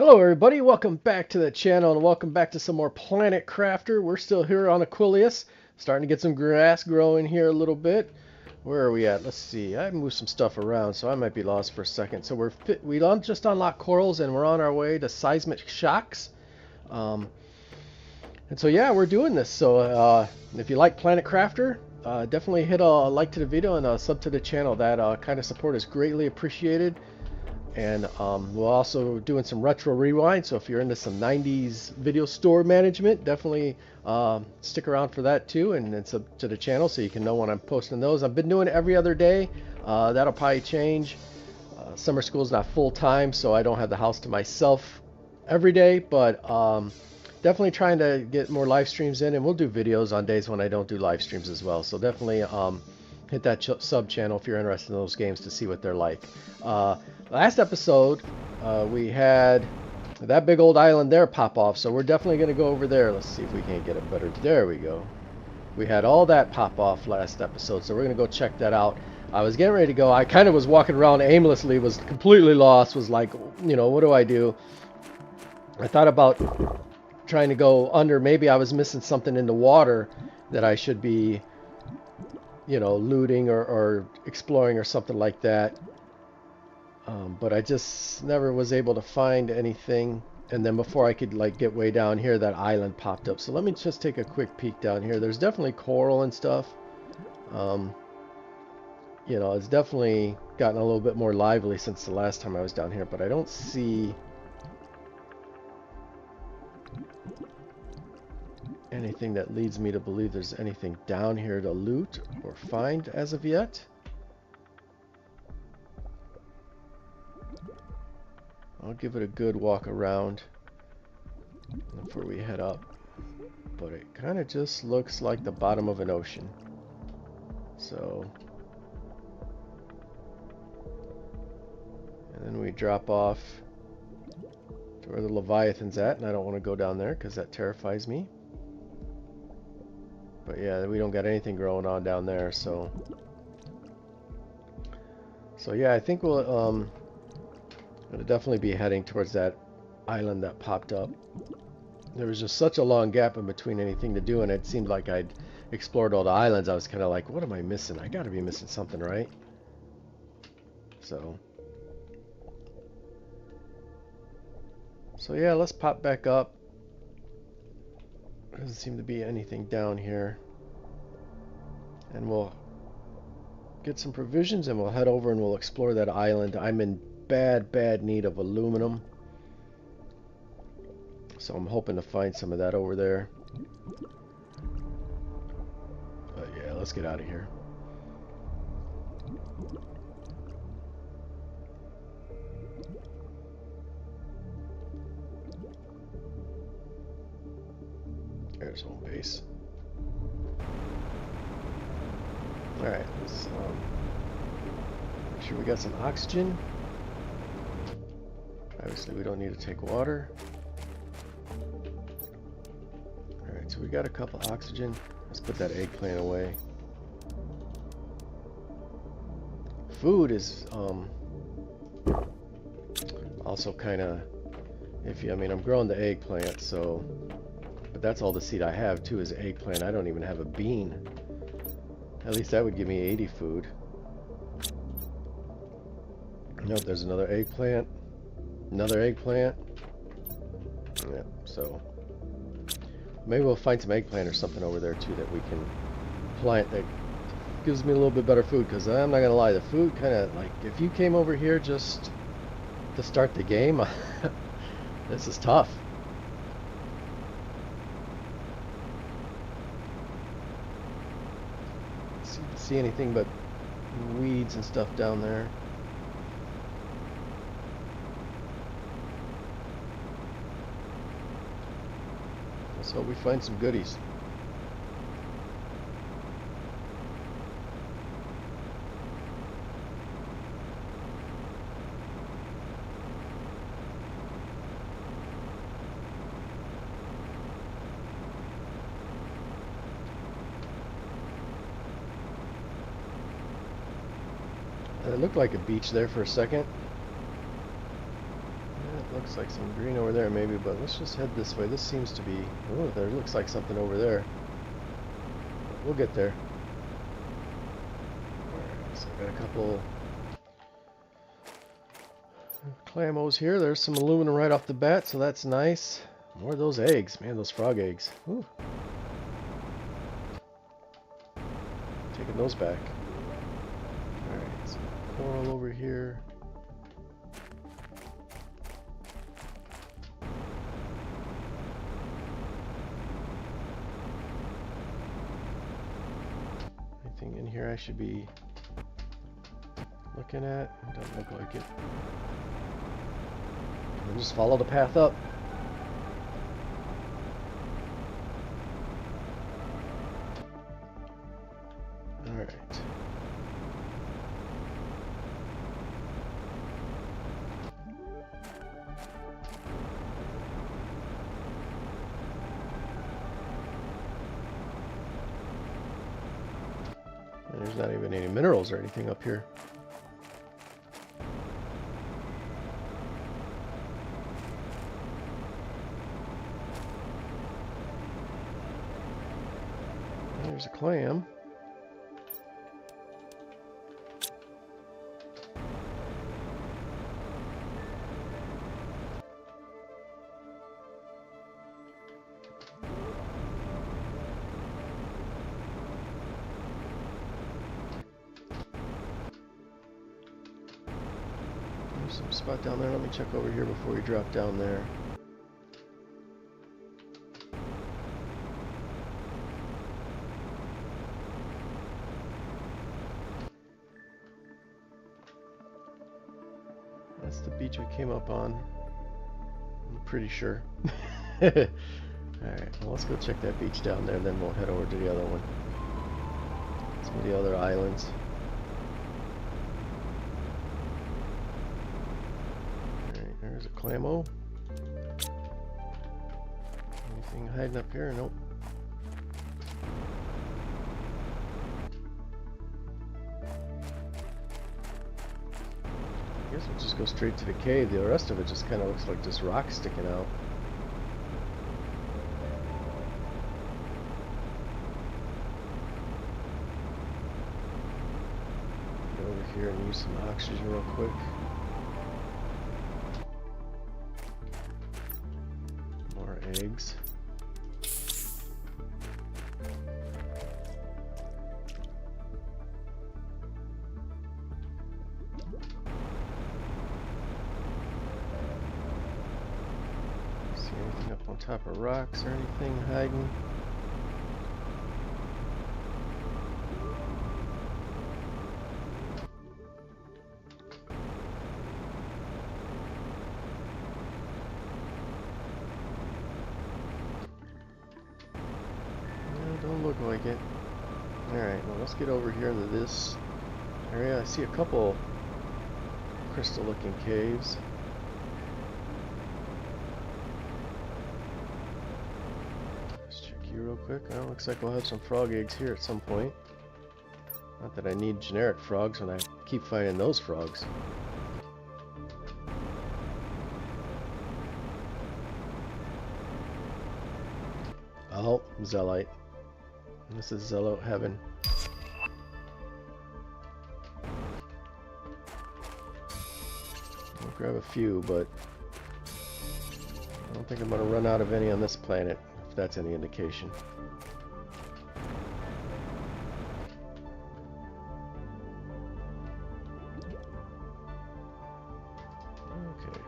Hello everybody, welcome back to the channel and welcome back to some more Planet Crafter. We're still here on Aquilius, starting to get some grass growing here a little bit. Where are we at? Let's see, I moved some stuff around so I might be lost for a second. So we just unlocked corals and we're on our way to seismic shocks. And so yeah, we're doing this. So if you like Planet Crafter, definitely hit a like to the video and a sub to the channel. That kind of support is greatly appreciated. And we're also doing some retro rewind, so if you're into some 90s video store management, definitely stick around for that too, and it's up to the channel so you can know when I'm posting those. I've been doing it every other day. That'll probably change. Summer school's not full-time, so I don't have the house to myself every day, but definitely trying to get more live streams in, and we'll do videos on days when I don't do live streams as well. So definitely hit that sub channel if you're interested in those games to see what they're like. Last episode, we had that big old island there pop off, so we're definitely going to go over there. Let's see if we can't get it better. There we go. We had all that pop off last episode, so we're going to go check that out. I was getting ready to go. I kind of was walking around aimlessly, was completely lost, was like, you know, what do I do? I thought about trying to go under. Maybe I was missing something in the water that I should be, you know, looting or exploring or something like that. But I just never was able to find anything. And then before I could like get way down here, that island popped up. So let me just take a quick peek down here. There's definitely coral and stuff. You know, it's definitely gotten a little bit more lively since the last time I was down here, but I don't see anything that leads me to believe there's anything down here to loot or find as of yet. I'll give it a good walk around before we head up, but it kind of just looks like the bottom of an ocean. So, and then we drop off to where the Leviathan's at, and I don't want to go down there because that terrifies me. But yeah, we don't got anything growing on down there, so yeah, I think we'll I'll definitely be heading towards that island that popped up. There was just such a long gap in between anything to do, and it seemed like I'd explored all the islands. I was kind of like, what am I missing? I gotta be missing something, right? So yeah, let's pop back up. Doesn't seem to be anything down here. And we'll get some provisions and we'll head over and we'll explore that island. I'm in bad need of aluminum, so I'm hoping to find some of that over there. But yeah, let's get out of here. There's home base. Alright, let's make sure we got some oxygen. Obviously we don't need to take water. Alright, so we got a couple oxygen. Let's put that eggplant away. Food is also kind of iffy. I mean, I'm growing the eggplant, so, but that's all the seed I have too is eggplant. I don't even have a bean. At least that would give me 80 food. Nope, there's another eggplant. Another eggplant. Yep, so maybe we'll find some eggplant or something over there too that we can plant that gives me a little bit better food, because I'm not gonna lie, the food kind of like, if you came over here just to start the game, this is tough. See anything but weeds and stuff down there. Let's hope we find some goodies. It looked like a beach there for a second. Looks like some green over there maybe, but let's just head this way. This seems to be... Oh, there looks like something over there. We'll get there. Alright, so I got a couple clammos here. There's some aluminum right off the bat, so that's nice. More of those eggs. Man, those frog eggs. Ooh. Taking those back. Alright, some coral over here. Anything in here I should be looking at? Doesn't look like it. We'll just follow the path up. Alright. There's not even any minerals or anything up here. There's a clam. There's some spot down there. Let me check over here before we drop down there. That's the beach we came up on. I'm pretty sure. Alright, well, let's go check that beach down there, then we'll head over to the other one. Some of the other islands. Alright, there's a clamo. Anything hiding up here? Nope. I guess we'll just go straight to the cave. The rest of it just kind of looks like just rocks sticking out. Get over here and use some oxygen real quick. More eggs. Anything up on top of rocks or anything hiding? No, don't look like it. Alright, well, let's get over here into this area. I see a couple crystal looking caves. Real quick. Oh, looks like we'll have some frog eggs here at some point. Not that I need generic frogs when I keep finding those frogs. Oh, Zeolite. This is Zeolite heaven. I'll grab a few, but I don't think I'm going to run out of any on this planet. That's any indication. Okay.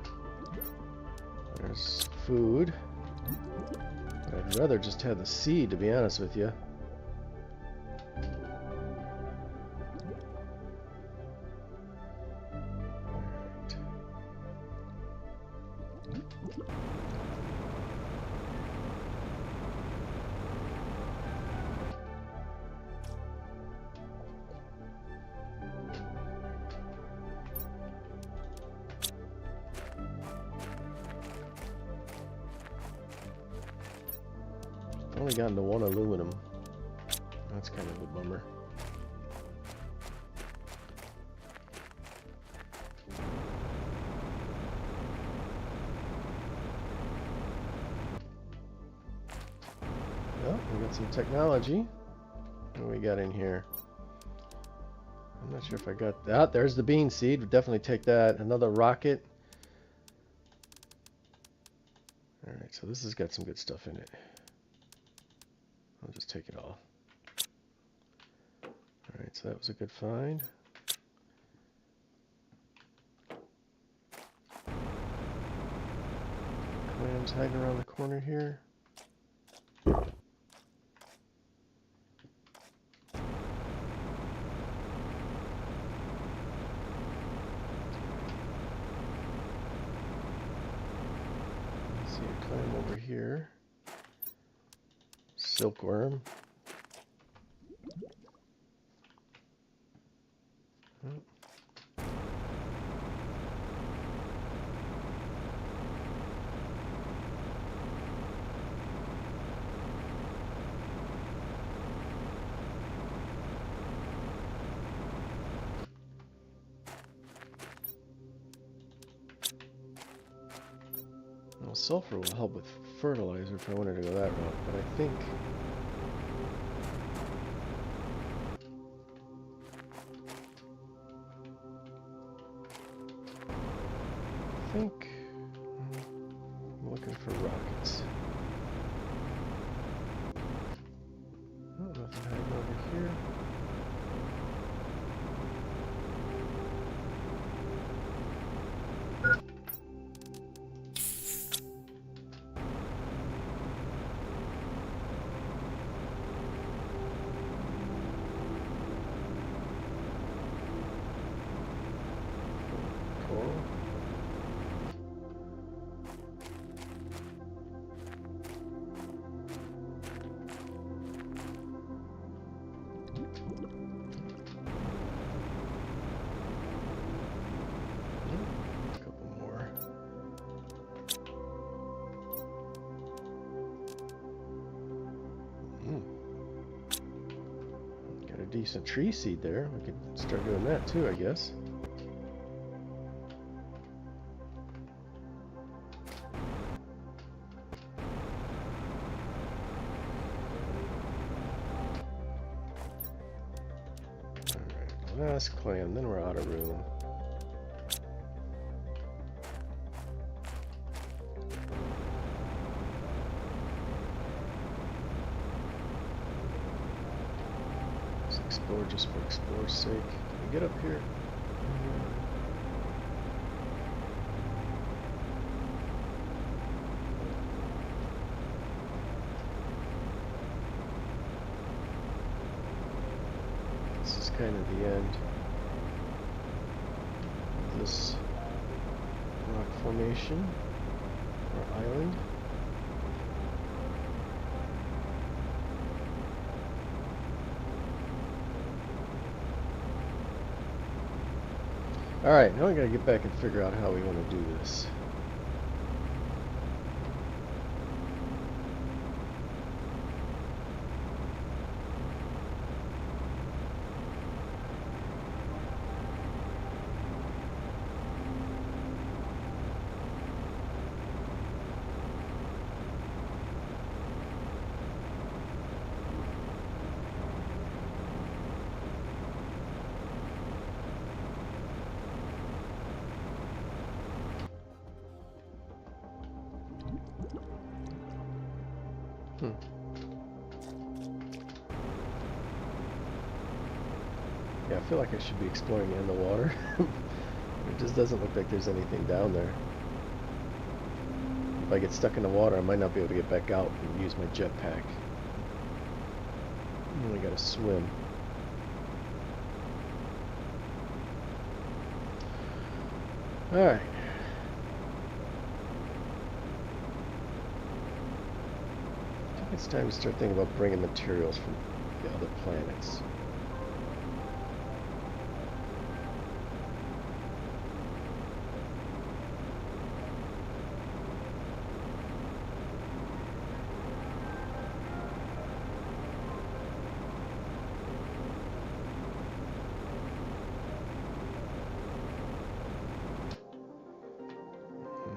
There's food. I'd rather just have the seed, to be honest with you. Only gotten to one aluminum. That's kind of a bummer. we got some technology. What do we got in here? I'm not sure if I got that. There's the bean seed. We'll definitely take that. Another rocket. Alright, so this has got some good stuff in it. I'll just take it all. Alright, so that was a good find. Clams hiding around the corner here. See a clam over here. Silkworm. Oh. Well, sulfur will help with fertilizer if I wanted to go that route, but I think I'm looking for rockets. Oh, nothing hiding over here. Coral. A couple more. Got a decent tree seed there. We could start doing that too, I guess. Alright, last clam, then we're out of room. Let's explore just for explore's sake. Can we get up here? This is kind of the end of this rock formation or island. Alright, now we gotta get back and figure out how we want to do this. Yeah, I feel like I should be exploring in the water. It just doesn't look like there's anything down there. If I get stuck in the water, I might not be able to get back out and use my jetpack. I only gotta swim. Alright. I think it's time to start thinking about bringing materials from the other planets.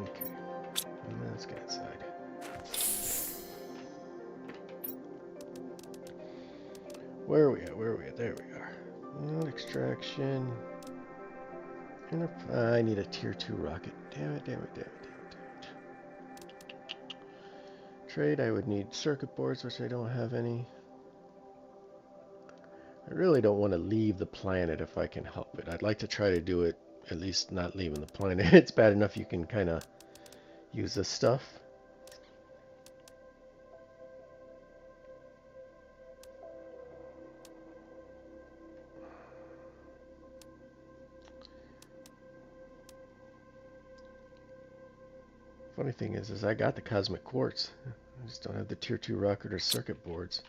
Okay, let's get inside. Where are we at? Where are we at? There we are. Node extraction. I need a tier 2 rocket. Damn it, damn it, damn it, damn it, damn it. Trade, I would need circuit boards, which I don't have any. I really don't want to leave the planet if I can help it. I'd like to try to do it, at least not leaving the planet. It's bad enough you can kind of use this stuff. Funny thing is I got the cosmic quartz. I just don't have the tier 2 rocket or circuit boards.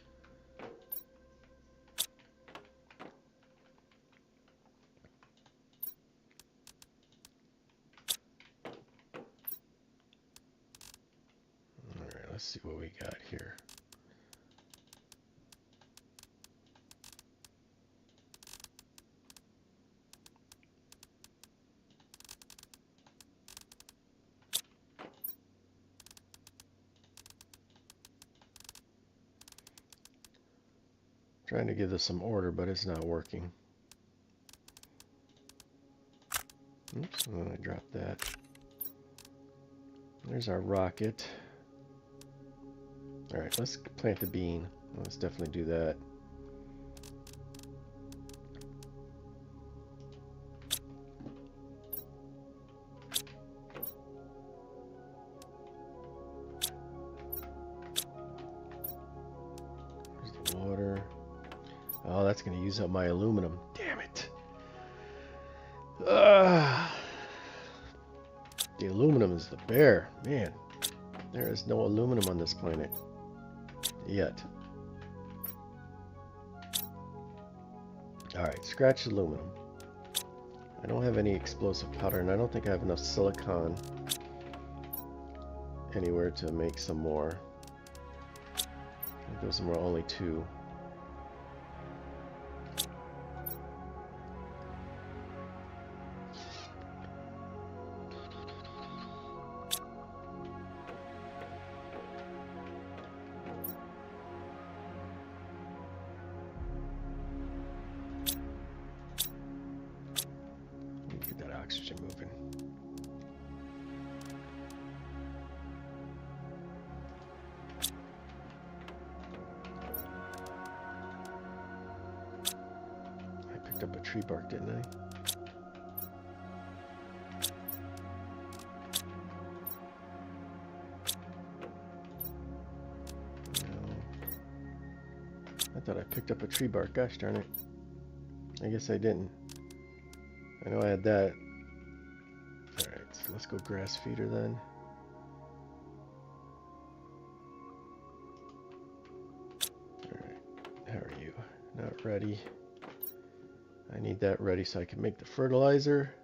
Alright, let's see what we got here. Trying to give this some order, but it's not working. Oops, and then I dropped that. There's our rocket. Alright, let's plant the bean. Let's definitely do that. There's the water. Oh, that's going to use up my aluminum. Damn it. The aluminum is the bear. Man, there is no aluminum on this planet. Yet. Alright, scratch aluminum. I don't have any explosive powder, and I don't think I have enough silicon anywhere to make some more. I think those were only 2. Oxygen moving. I picked up a tree bark, didn't I? No. I thought I picked up a tree bark. Gosh darn it. I guess I didn't. I know I had that. Alright, so let's go grass feeder then. Alright, how are you? Not ready. I need that ready so I can make the fertilizer.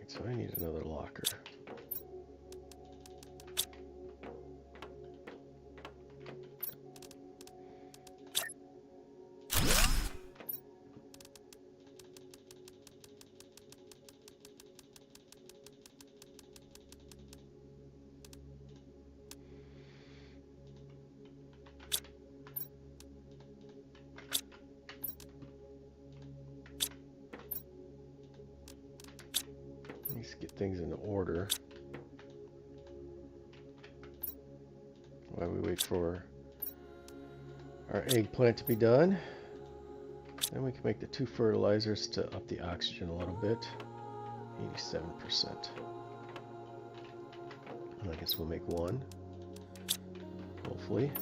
So I need another locker. Let's get things in order while we wait for our eggplant to be done. Then we can make the 2 fertilizers to up the oxygen a little bit. 87%. And I guess we'll make 1. Hopefully.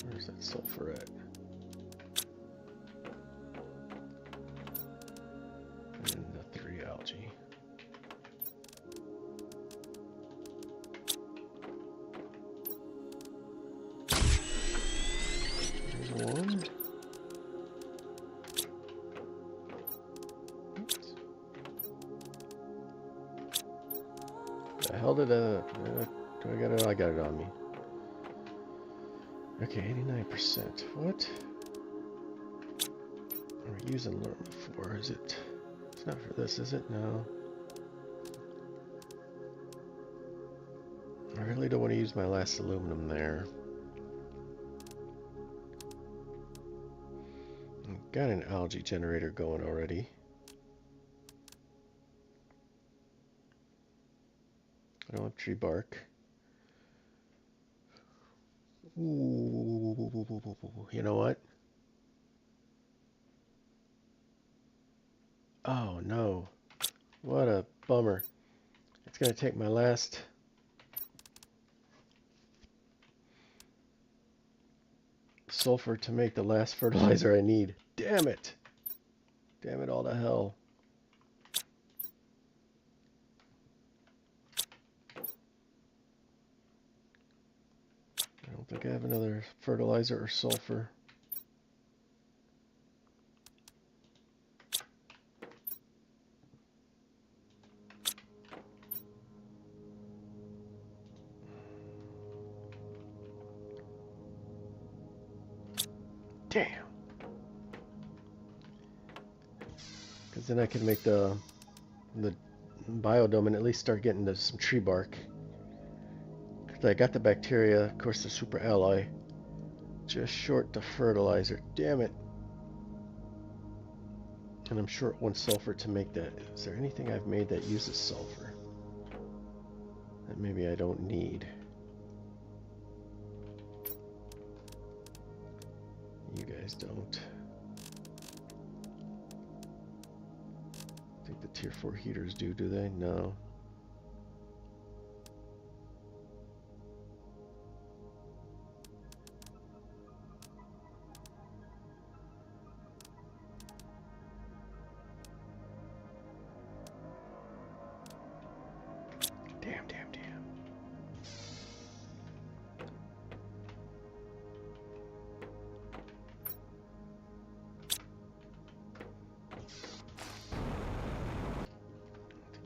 Where's that sulfur at? I got it on me. Okay, 89%. What? We're using aluminum for, is it? It's not for this, is it? No. I really don't want to use my last aluminum there. I've got an algae generator going already. I don't have tree bark. Ooh, you know what? Oh no. What a bummer. It's going to take my last sulfur to make the last fertilizer I need. Damn it. Damn it all to hell. I don't think I have another fertilizer or sulfur. Damn. Because then I can make the biodome and at least start getting to some tree bark. Because I got the bacteria, of course the super alloy. Just short the fertilizer. Damn it. And I'm short one sulfur to make that. Is there anything I've made that uses sulfur that maybe I don't need? You guys don't. I think the tier 4 heaters do they? No. Damn.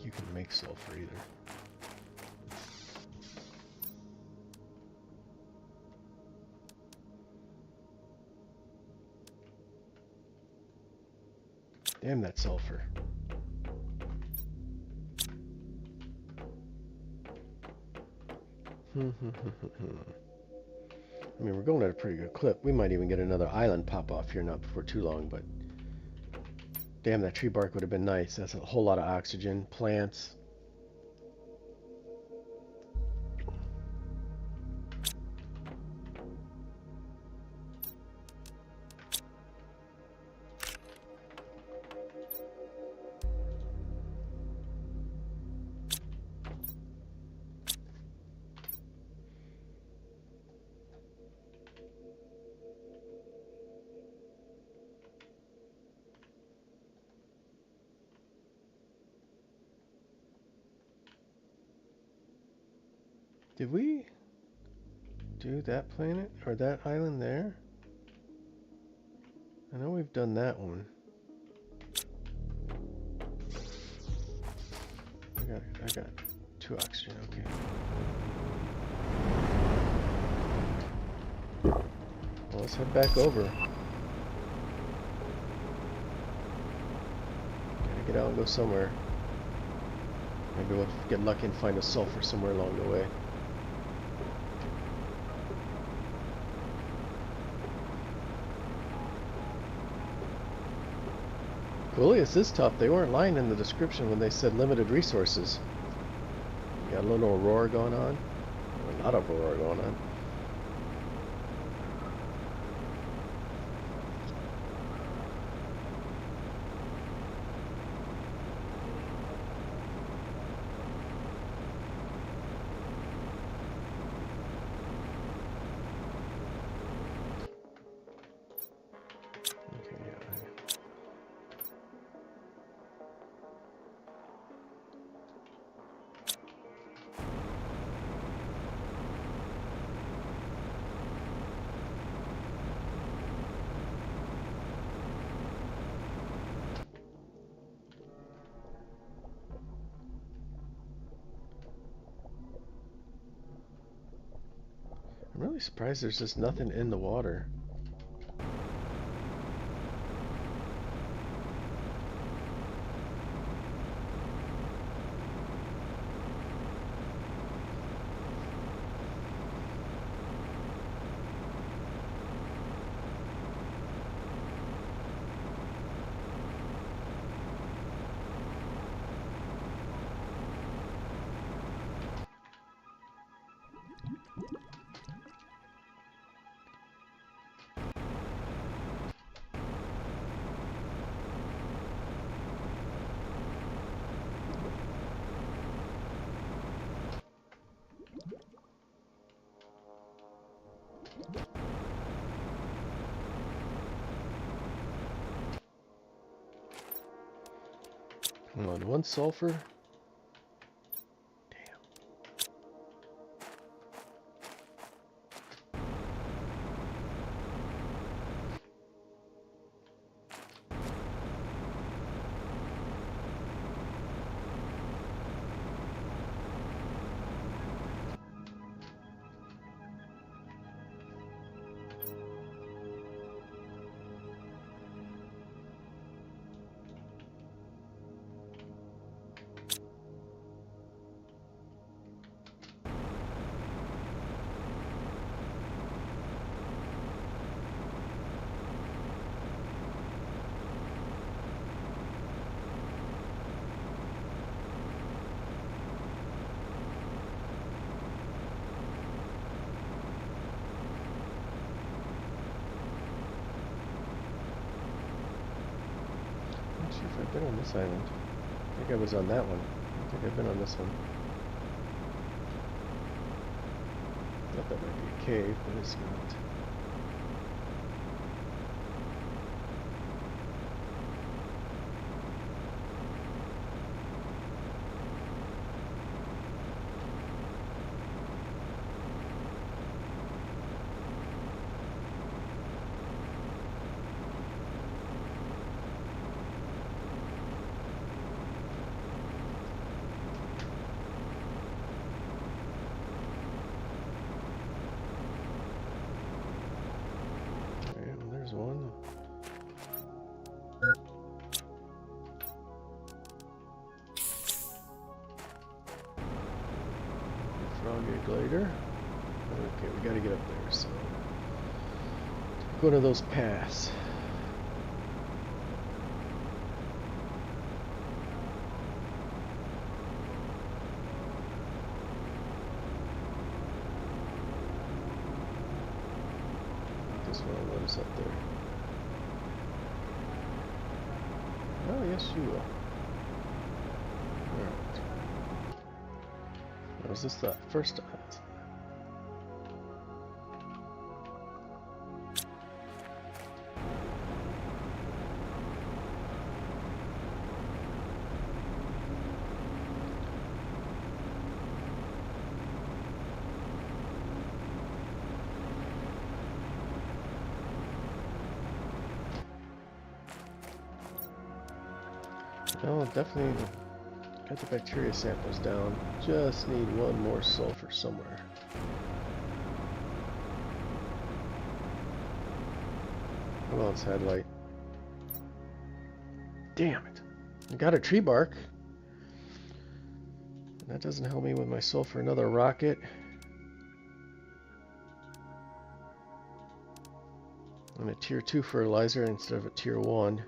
You can make sulfur either. Damn that sulfur. I mean, we're going at a pretty good clip. We might even get another island pop off here not before too long, but damn, that tree bark would have been nice. That's a whole lot of oxygen, plants. Did we do that planet or that island there? I know we've done that one. I got 2 oxygen, okay. Well, let's head back over. Gotta get out and go somewhere. Maybe we'll get lucky and find a sulfur somewhere along the way. Coolius is tough. They weren't lying in the description when they said limited resources. You got a little aurora going on. A lot of aurora going on. I'm really surprised there's just nothing in the water. Come on, 1 sulfur. Damn. Not sure if I've been on this island. I think I was on that one. I don't think I've been on this one. Thought that might be a cave, but it's not. Okay, well, there's one. Frog egg later. Okay, we gotta get up there, so take one of those paths. This one will let us up there. Oh, yes, you will. Alright. Now, is this the first? No, definitely got the bacteria samples down. Just need one more sulfur somewhere. Come on, satellite. Damn it. I got a tree bark. That doesn't help me with my sulfur. Another rocket. And a tier 2 fertilizer instead of a tier 1.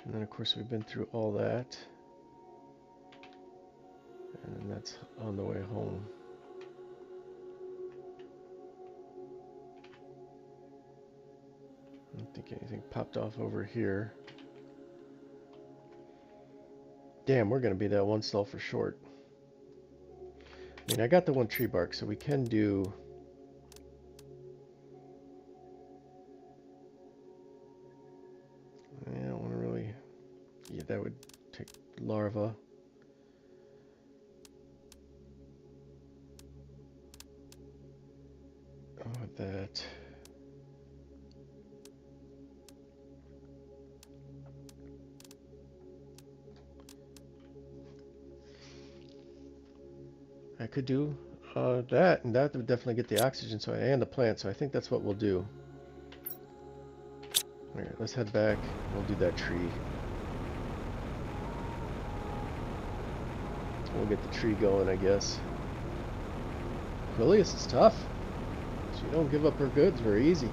And then of course we've been through all that. And that's on the way home. I don't think anything popped off over here. Damn, we're gonna be that 1 sulfur short. mean, I got the one tree bark, so we can do... I don't want to really... Yeah, that would take larva. With that. I could do that, and that would definitely get the oxygen and the plant, so I think that's what we'll do. Alright, let's head back. We'll do that tree. We'll get the tree going, I guess. Aquilius is tough. She don't give up her goods very easy.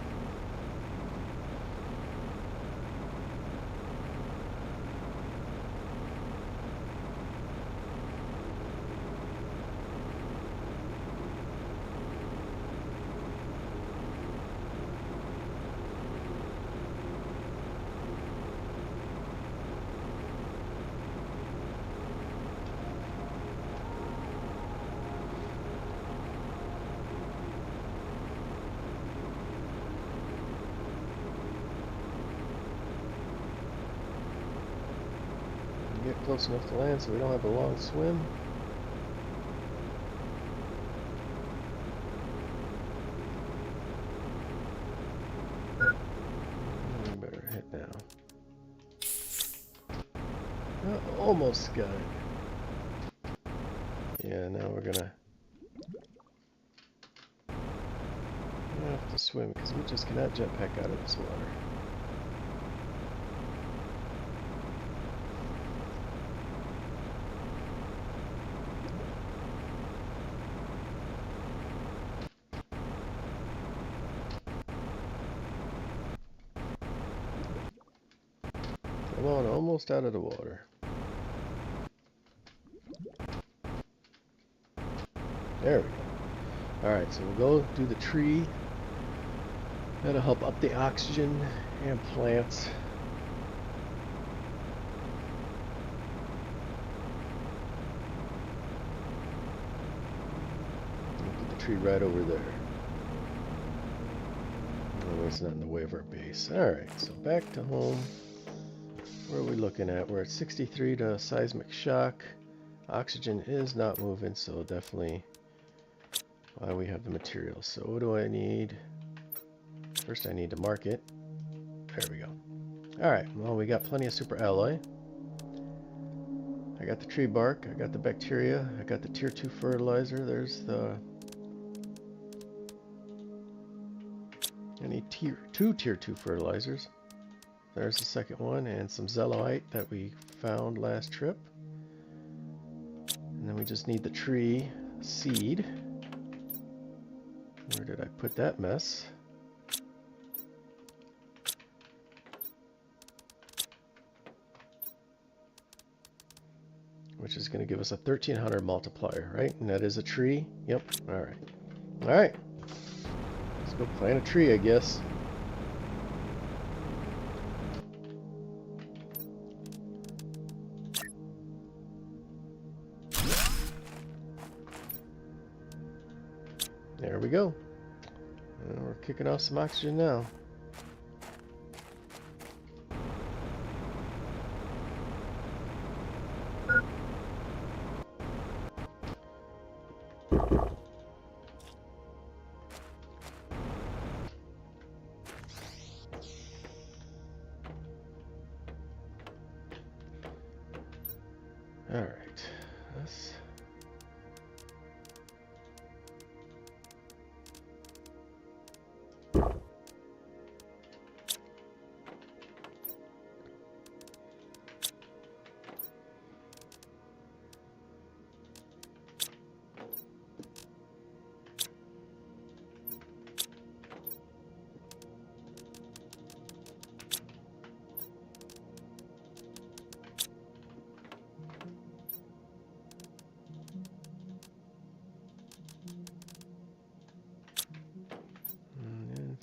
Get close enough to land so we don't have a long swim. We better hit now. Oh, almost got it. Yeah, now we're gonna have to swim because we just cannot jetpack out of this water. Come on, almost out of the water. There we go. Alright, so we'll go do the tree. That'll help up the oxygen and plants. We'll put the tree right over there. That way it's not in the way of our base. Alright, so back to home. Where are we looking at? We're at 63 to seismic shock. Oxygen is not moving, so definitely why we have the materials. So what do I need? First I need to mark it. There we go. Alright, well we got plenty of super alloy. I got the tree bark, I got the bacteria, I got the tier 2 fertilizer. There's the... I need two tier 2 fertilizers. There's the second one, and some zeolite that we found last trip. And then we just need the tree seed. Where did I put that mess? Which is going to give us a 1300 multiplier, right? And that is a tree. Yep. Alright. Alright. Let's go plant a tree, I guess. There we go. And we're kicking off some oxygen now. All right. Let's...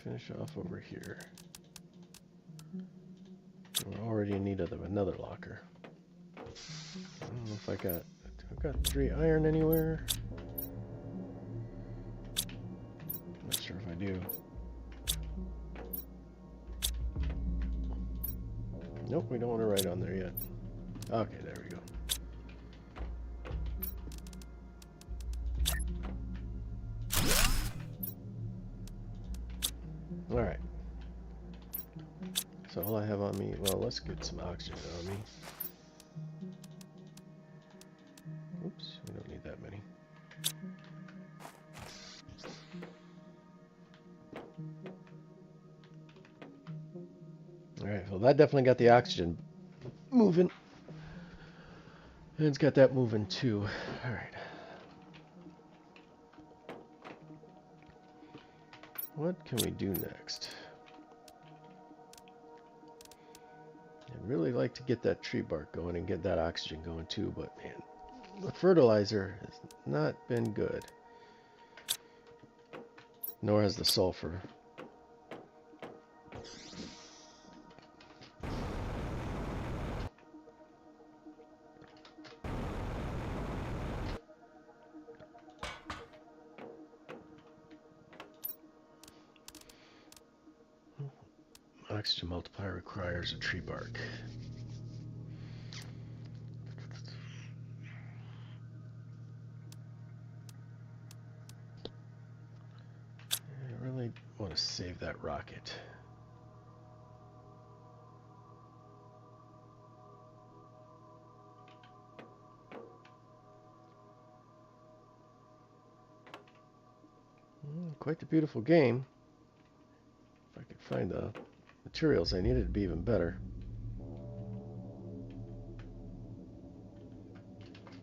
finish off over here. We're already in need of another locker. I don't know if I got 3 iron anywhere. you. Nope, we don't want to write on there yet. Okay, there we go. Alright. So all I have on me, well, let's get some oxygen on me. Oops, we don't need that many. Alright, well that definitely got the oxygen moving. And it's got that moving too. Alright. What can we do next? I'd really like to get that tree bark going and get that oxygen going too, but man, the fertilizer has not been good. Nor has the sulfur. Oxygen multiplier requires a tree bark. I really want to save that rocket. Quite the beautiful game. If I could find the materials I needed, it'd be even better.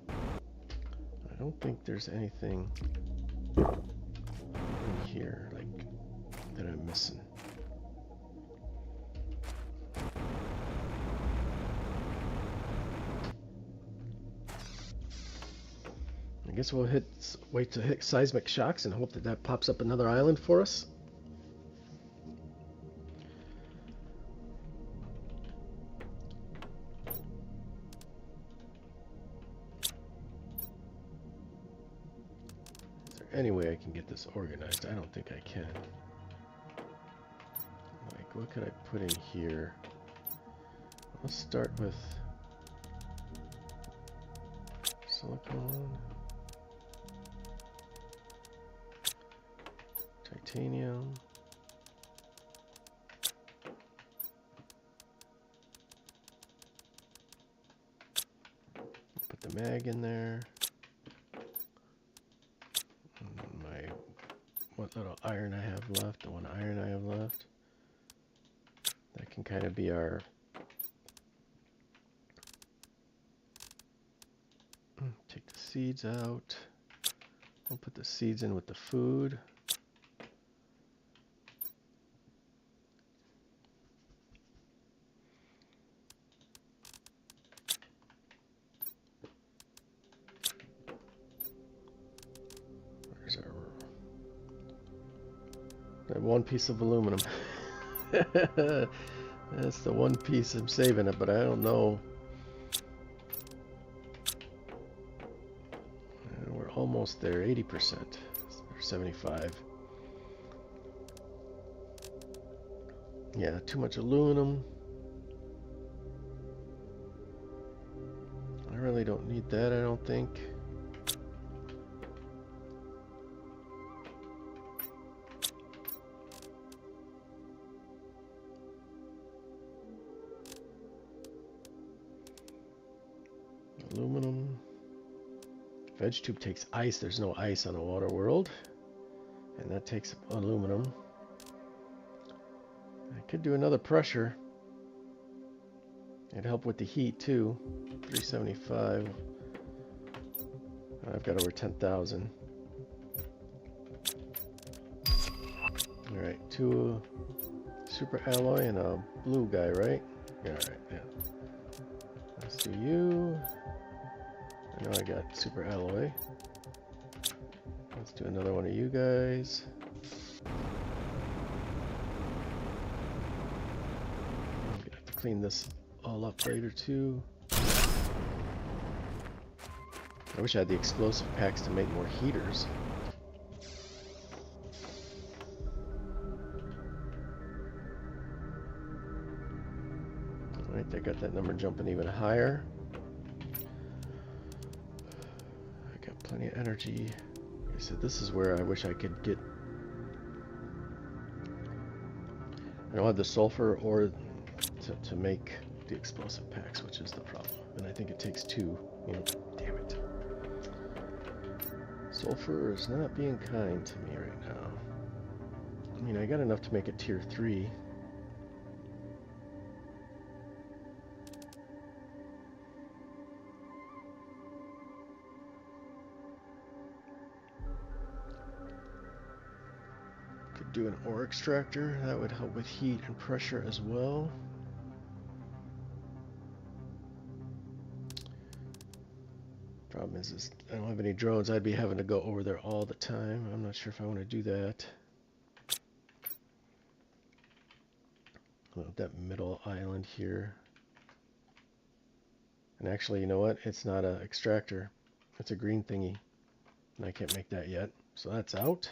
I don't think there's anything in here like that I'm missing. I guess we'll wait to hit seismic shocks and hope that that pops up another island for us. Is there any way I can get this organized? I don't think I can. Like, what could I put in here? Let's start with silicone, titanium, put the mag in there, and what little iron I have left, the one iron I have left, that can kind of be our take the seeds out. We'll put the seeds in with the food. Where's our that one piece of aluminum? That's the one piece I'm saving it, but I don't know. We're almost there, 80%, or 75. Yeah, too much aluminum. I really don't need that, I don't think. Aluminum. VegTube takes ice. There's no ice on the water world. And that takes aluminum. I could do another pressure. It'd help with the heat too. 375. I've got over 10,000. Alright, 2 super alloy and a blue guy, right? Yeah, alright, yeah. Let's do you. I know I got super alloy. Let's do another one of you guys. I'm gonna have to clean this all up later too. I wish I had the explosive packs to make more heaters. I got that number jumping even higher. I got plenty of energy. Like I said, this is where I wish I could get. I don't have the sulfur or to make the explosive packs, which is the problem. And I think it takes 2. You know, damn it. Sulfur is not being kind to me right now. I mean, I got enough to make it tier 3. Could do an ore extractor. That would help with heat and pressure as well. Problem is I don't have any drones. I'd be having to go over there all the time. I'm not sure if I want to do that. That middle island here. And actually, you know what? It's not an extractor. It's a green thingy. And I can't make that yet. So that's out.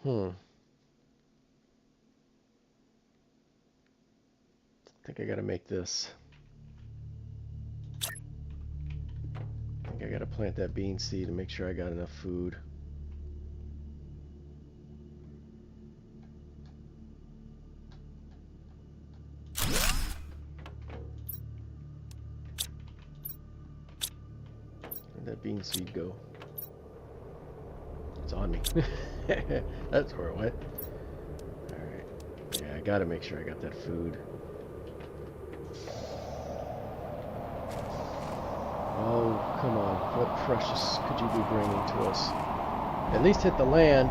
I think I gotta make this. I think I gotta plant that bean seed and make sure I got enough food. Where'd that bean seed go? It's on me. That's where it went. Alright. Yeah, I gotta make sure I got that food. Oh, come on. What precious could you be bringing to us? At least hit the land.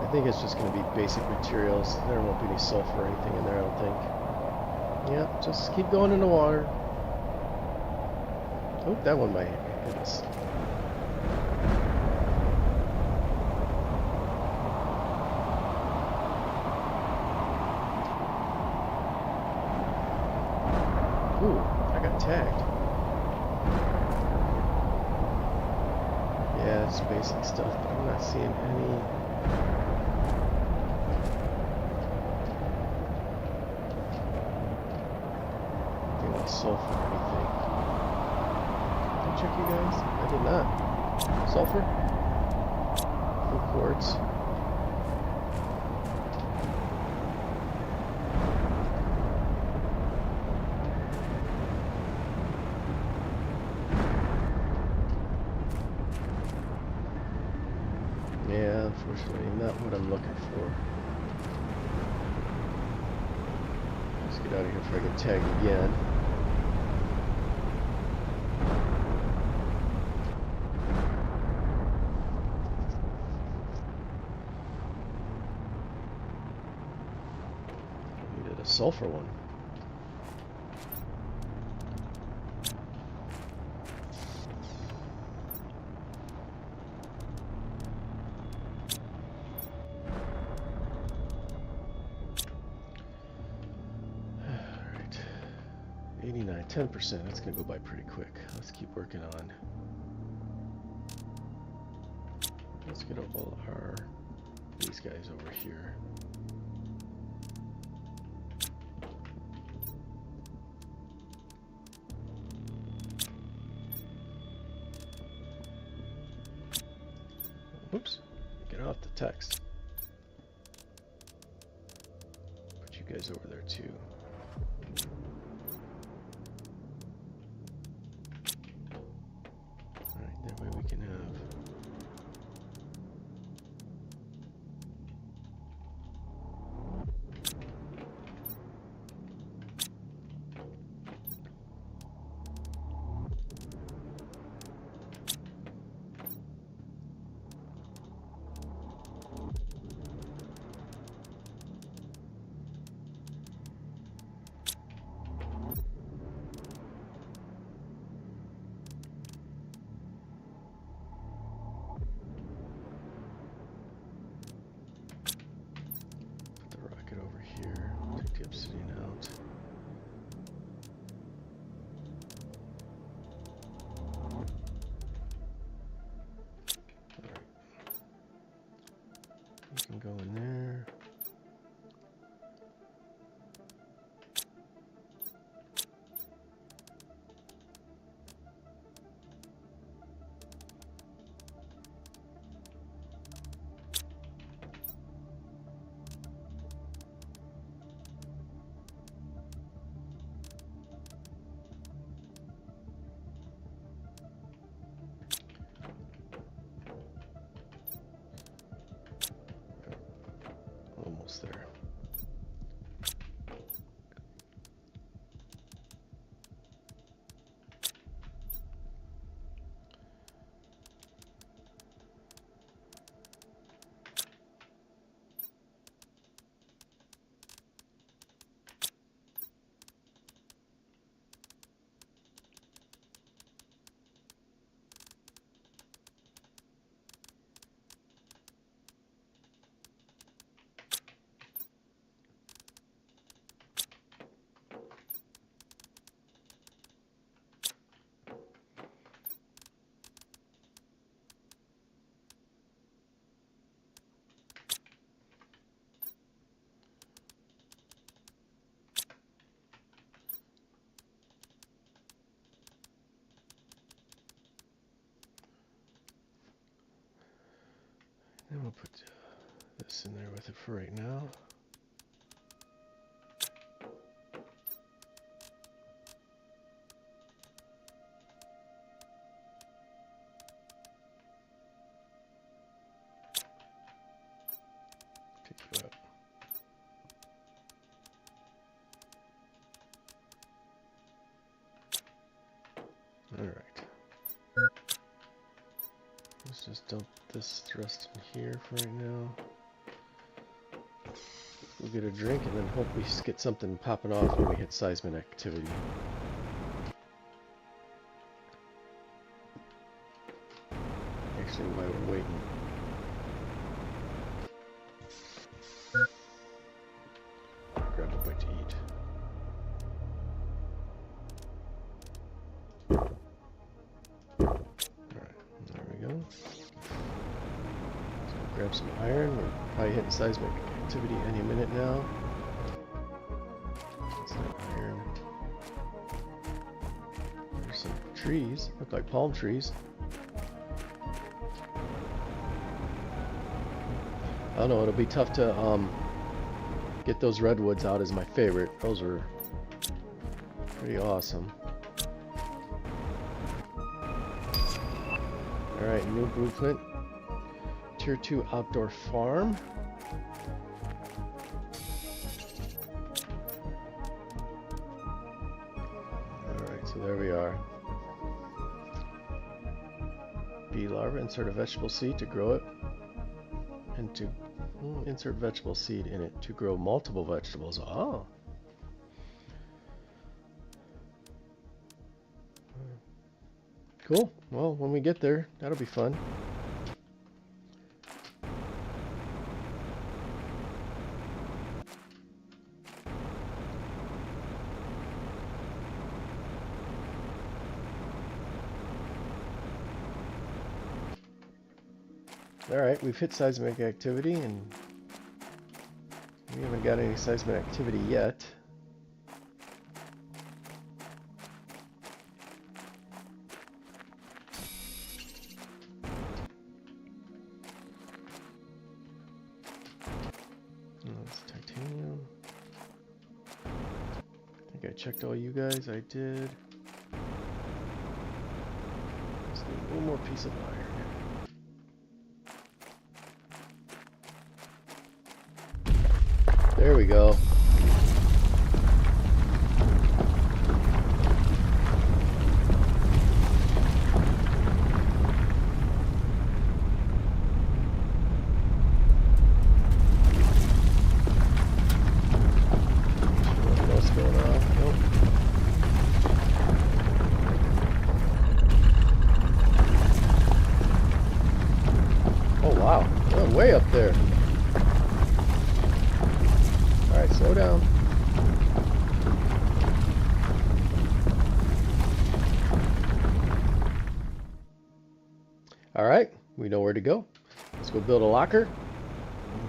I think it's just going to be basic materials. There won't be any sulfur or anything in there, I don't think. Yep, just keep going in the water. Oh, that one might hit us. Ooh, I got tagged. Yeah, it's basic stuff, but I'm not seeing any. Sulfur or anything. Did I check you guys? I did not. Sulfur? Full quartz. Yeah, unfortunately not what I'm looking for. Let's get out of here before I get tagged again. Sulfur one. Alright. 89, 10%. That's going to go by pretty quick. Let's keep working on. Let's get all these guys over here. Oops, get off the text. Put you guys over there too. Alright, that way we can have. can go in there. Almost there. Then we'll put this in there with it for right now. Take you out. All right. Let's just dump this thrust in here for right now. We'll get a drink and then hope we get something popping off when we hit seismic activity. Actually, while we're waiting. Grab a bite to eat. Grab some iron. We're probably hitting seismic activity any minute now. That's not iron. There's some trees. Look like palm trees. I don't know. It'll be tough to get those redwoods out as my favorite. Those are pretty awesome. All right, new blueprint. Tier 2 outdoor farm. Alright, so there we are. Bee larva, insert a vegetable seed to grow it. And to insert vegetable seed in it to grow multiple vegetables. Oh. Cool. Well, when we get there, that'll be fun. Alright, we've hit seismic activity and we haven't got any seismic activity yet. That's titanium. I think I checked all you guys. I did. Just need one more piece of iron. There we go. What's going on? Nope. Oh wow, we're way up there. Alright, slow down. Alright, we know where to go. Let's go build a locker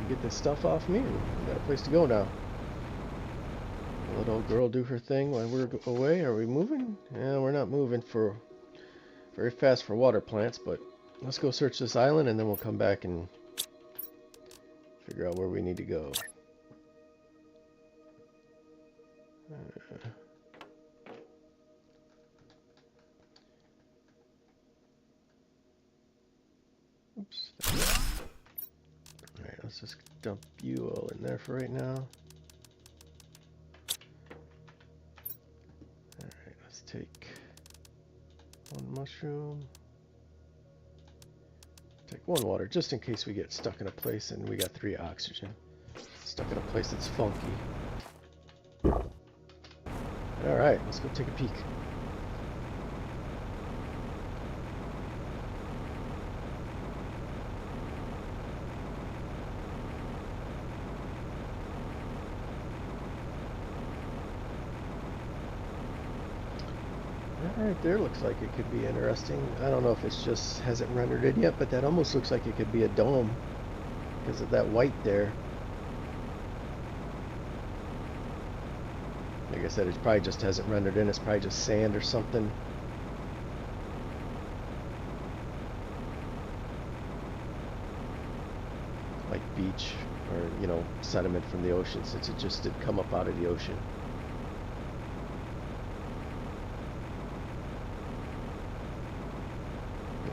Get this stuff off me. We got a place to go now. Let old girl do her thing while we're away. Are we moving? Yeah, we're not moving for very fast for water plants, but let's go search this island and then we'll come back and figure out where we need to go. Oops. Alright, let's just dump you all in there for right now. Alright, let's take one mushroom. Take one water, just in case we get stuck in a place and we got 3 oxygen. Stuck in a place that's funky. Alright, let's go take a peek. Right there looks like it could be interesting. I don't know if it's just hasn't rendered it yet, but that almost looks like it could be a dome because of that white there. Like I said, it probably just hasn't rendered in. It's probably just sand or something. Like beach or, you know, sediment from the ocean, since it just did come up out of the ocean.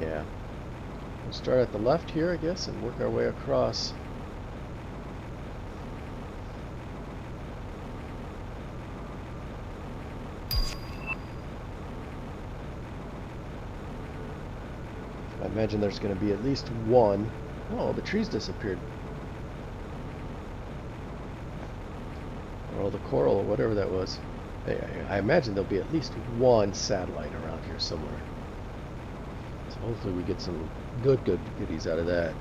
Yeah. We'll start at the left here, I guess, and work our way across. I imagine there's going to be at least one. Oh, the trees disappeared. Or the coral, or whatever that was. I imagine there'll be at least one satellite around here somewhere. So hopefully we get some goodies out of that.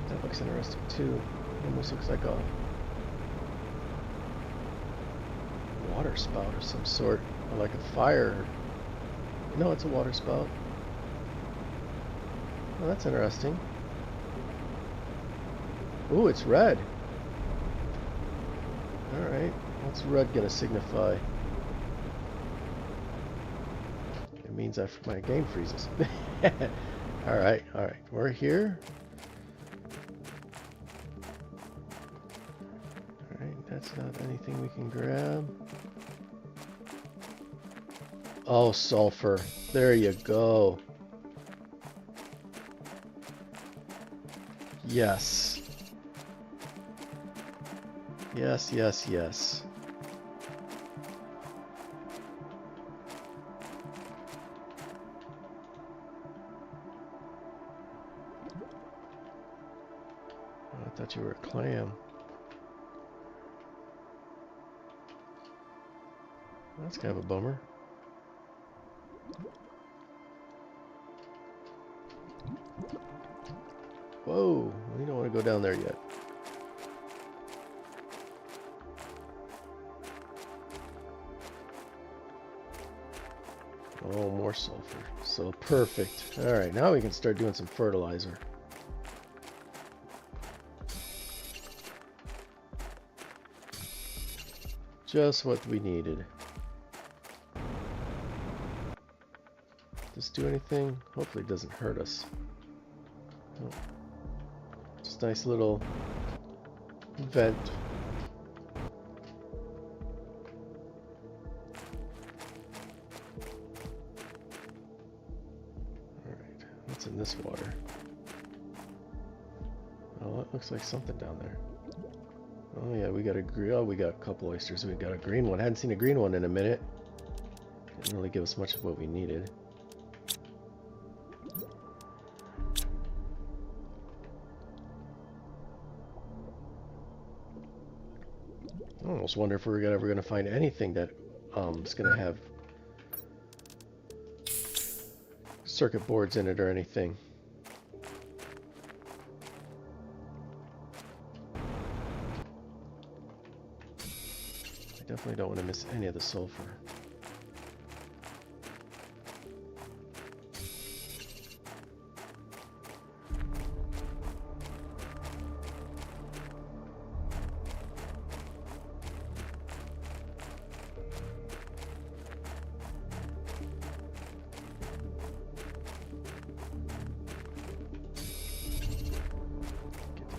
That looks interesting too. Almost looks like a water spout of some sort, or like a fire. No, it's a water spout. Oh, that's interesting. Ooh, it's red. Alright, what's red gonna signify? It means that my game freezes. Alright, we're here. Alright, that's not anything we can grab. Oh, sulfur. There you go. Yes. Yes, yes, yes. Oh, I thought you were a clam. That's kind of a bummer. Whoa, we don't want to go down there yet. Oh, more sulfur. So perfect. Alright, now we can start doing some fertilizer. Just what we needed. Does this do anything? Hopefully it doesn't hurt us. Oh. Just nice little vent. Alright, what's in this water? Oh, it looks like something down there. Oh yeah, we got a green. Oh, we got a couple oysters. We got a green one. Hadn't seen a green one in a minute. Didn't really give us much of what we needed. I almost wonder if we're ever going to find anything that is going to have circuit boards in it or anything. I definitely don't want to miss any of the sulfur.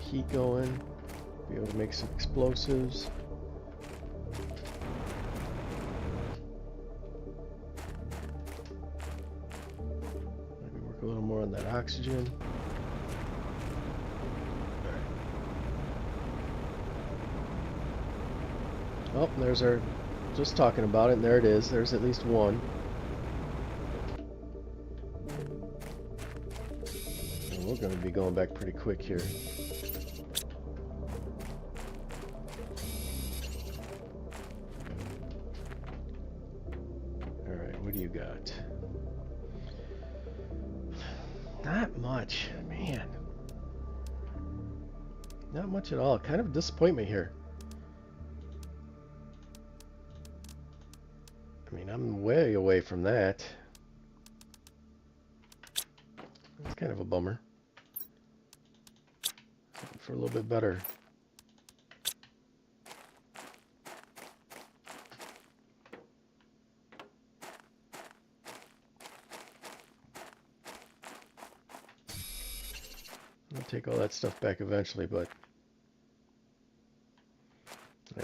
heat going. Be able to make some explosives. Maybe work a little more on that oxygen. Oh, there's our, just talking about it, and there it is. There's at least one. And we're going to be going back pretty quick here. Alright, what do you got? Not much, man. Not much at all. Kind of a disappointment here. I mean, I'm way away from that. That's kind of a bummer. Looking for a little bit better. I'll take all that stuff back eventually, but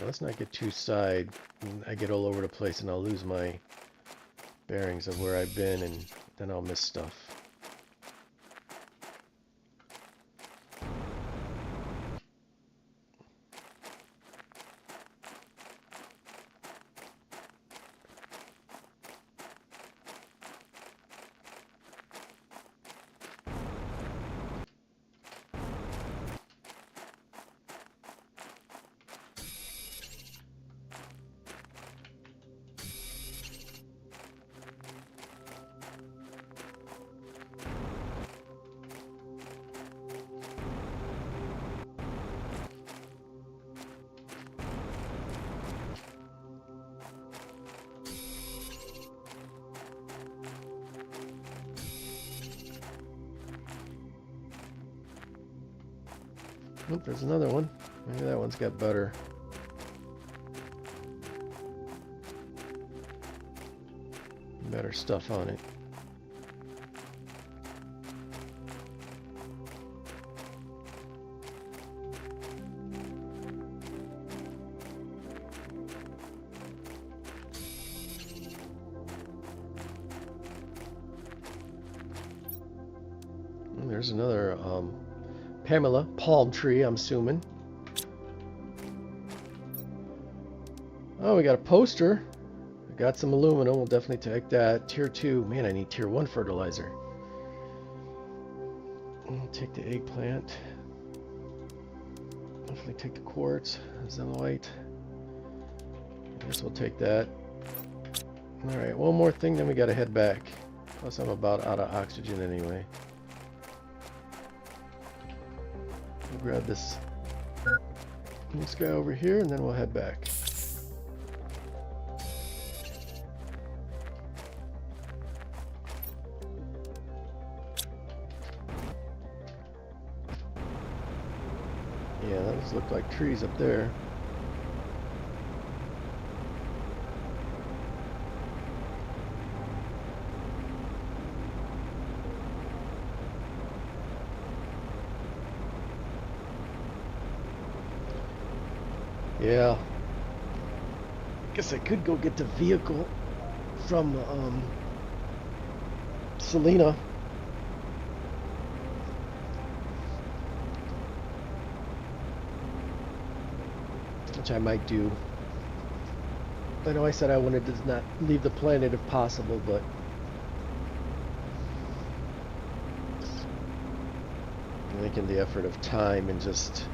let's not get too side. I get all over the place and I'll lose my bearings of where I've been, and then I'll miss stuff. Oh, there's another one. Maybe that one's got better. Better stuff on it. And there's another Pamela palm tree, I'm assuming. Oh, we got a poster. We got some aluminum. We'll definitely take that. Tier 2. Man, I need Tier 1 fertilizer. I'll take the eggplant. Definitely take the quartz. Zeolite. I guess we'll take that. Alright, one more thing, then we gotta head back. Plus I'm about out of oxygen anyway. We'll grab this guy over here and then we'll head back. Yeah, those look like trees up there. Yeah. Guess I could go get the vehicle from Selena. Which I might do. I know I said I wanted to not leave the planet if possible, but making the effort of time and just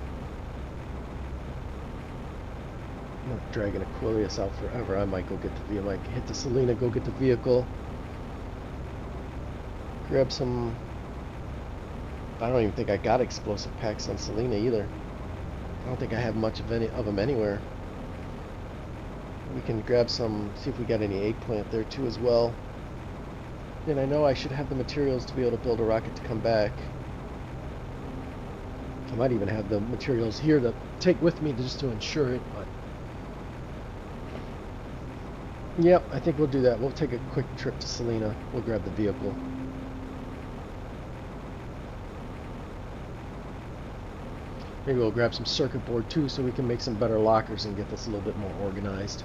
not dragging Aquilius out forever. I might go get the vehicle. I might hit the Selena, go get the vehicle, grab some. I don't even think I got explosive packs on Selena either. I don't think I have much of any of them anywhere. We can grab some, see if we got any eggplant there too as well. And I know I should have the materials to be able to build a rocket to come back. I might even have the materials here to take with me just to ensure it, but yep, I think we'll do that. We'll take a quick trip to Selena. We'll grab the vehicle. Maybe we'll grab some circuit board too so we can make some better lockers and get this a little bit more organized.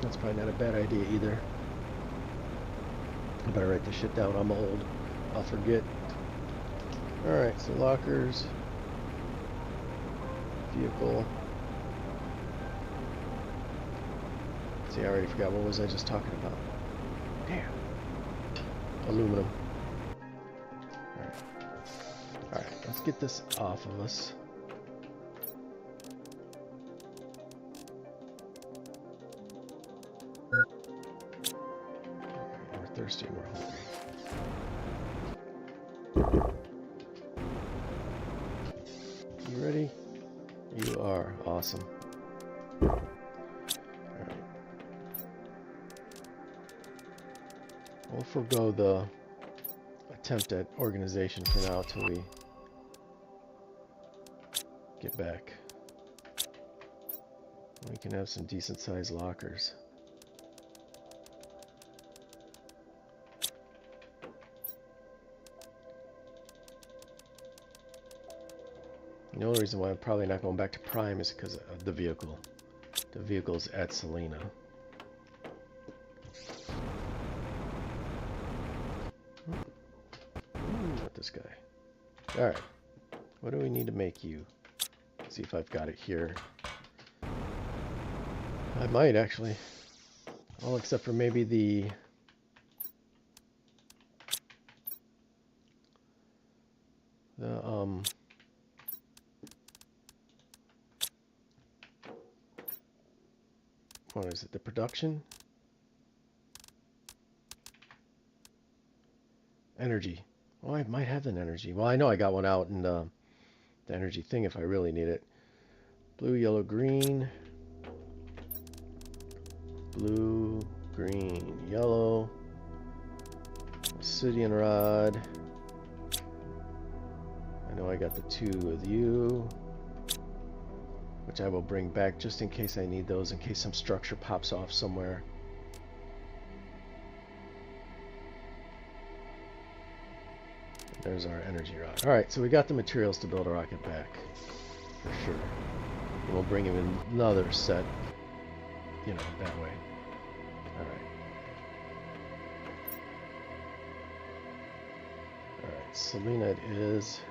That's probably not a bad idea either. I better write this shit down. I'm old. I'll forget. Alright, so lockers. Vehicle. See, I already forgot. What was I just talking about? Damn. Aluminum. Alright, let's get this off of us. We're thirsty, we're hungry. You ready? You are. Awesome. Alright. We'll forego the attempt at organization for now till we get back. We can have some decent sized lockers. The only reason why I'm probably not going back to Prime is because of the vehicle. The vehicle's at Selena. Not this guy. Alright. What do we need to make you? Let's see if I've got it here. I might actually. All except for maybe the what is it? The production? Energy. Oh, I might have an energy. Well, I know I got one out in the energy thing if I really need it. Blue, yellow, green. Blue, green, yellow. Obsidian rod. I know I got the 2 with you, which I will bring back just in case I need those, in case some structure pops off somewhere. There's our energy rod. Alright, so we got the materials to build a rocket back, for sure. And we'll bring him in another set, you know, that way. Alright. Alright, Selena it is.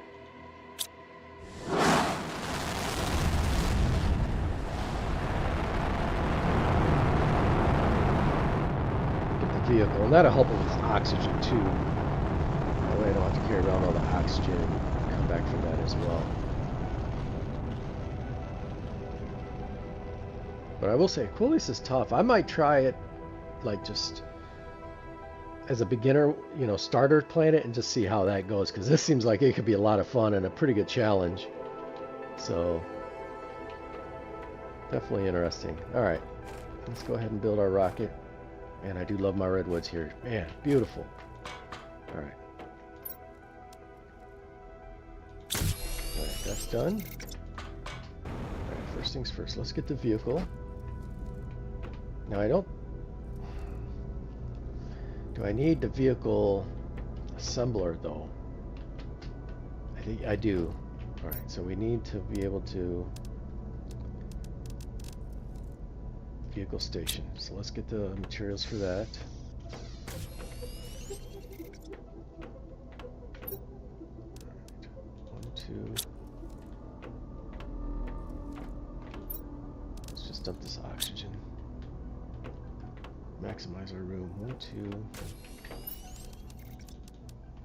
Get the vehicle, and that'll help with oxygen too. That way I don't have to carry around all the oxygen and come back from that as well. But I will say, Aquilius is tough. I might try it, like, just as a beginner, you know, starter planet and just see how that goes, because this seems like it could be a lot of fun and a pretty good challenge. So, definitely interesting. Alright, let's go ahead and build our rocket. Man, I do love my redwoods here. Man, beautiful. Alright. Alright, that's done. Alright, first things first, let's get the vehicle. Now I don't... Do I need the vehicle assembler though? I think I do. Alright, so we need to be able to... Vehicle station. So let's get the materials for that. One, two. Let's just dump this oxygen. Maximize our room. 1, 2,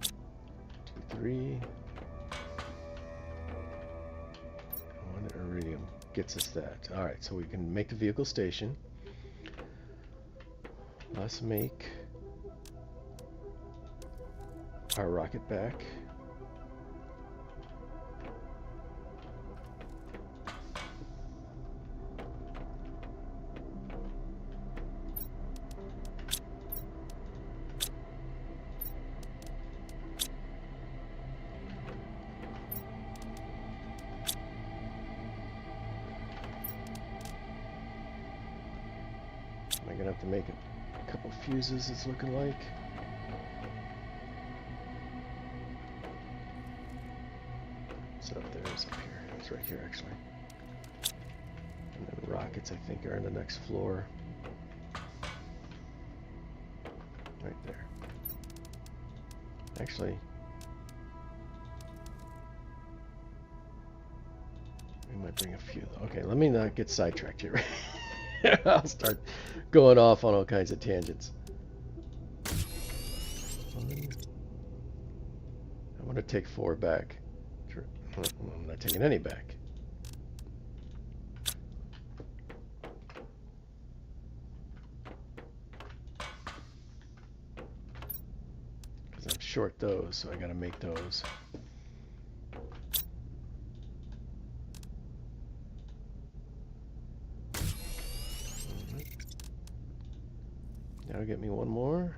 2, 3. 1 iridium gets us that. Alright, so we can make the vehicle station. Let's make our rocket back. I'm gonna have to make a couple fuses, it's looking like. So right here, actually. And then rockets, I think, are in the next floor. Right there. Actually, we might bring a few. Okay, let me not get sidetracked here. I'll start going off on all kinds of tangents. I want to take 4 back. I'm not taking any back. Because I'm short those, so I got to make those. That'll get me one more.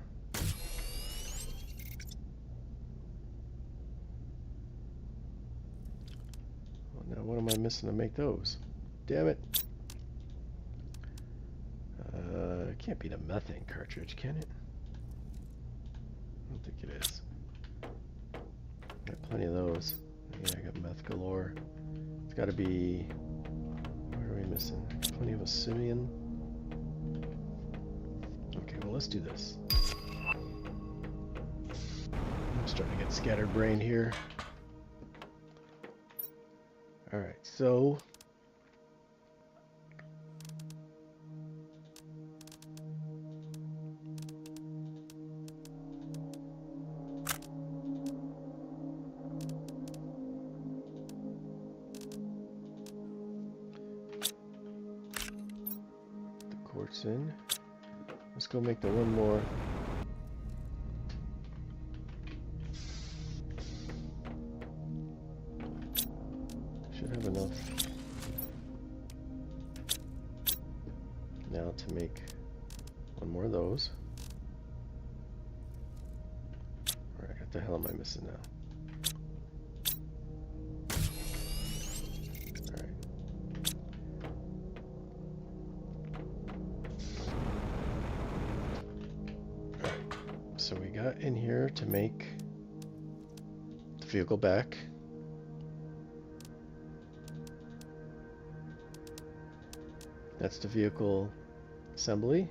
Now what am I missing to make those? Damn it. It can't be the methane cartridge, can it? I don't think it is. Got plenty of those. Yeah, I got meth galore. It's got to be... Where are we missing? Plenty of Assyrian. Okay, well, let's do this. I'm starting to get scatterbrained here. Alright, so... the quartz in. Let's go make the one more. Should have enough now to make one more of those. Alright, what the hell am I missing now? So we got in here to make the vehicle back. That's the vehicle assembly.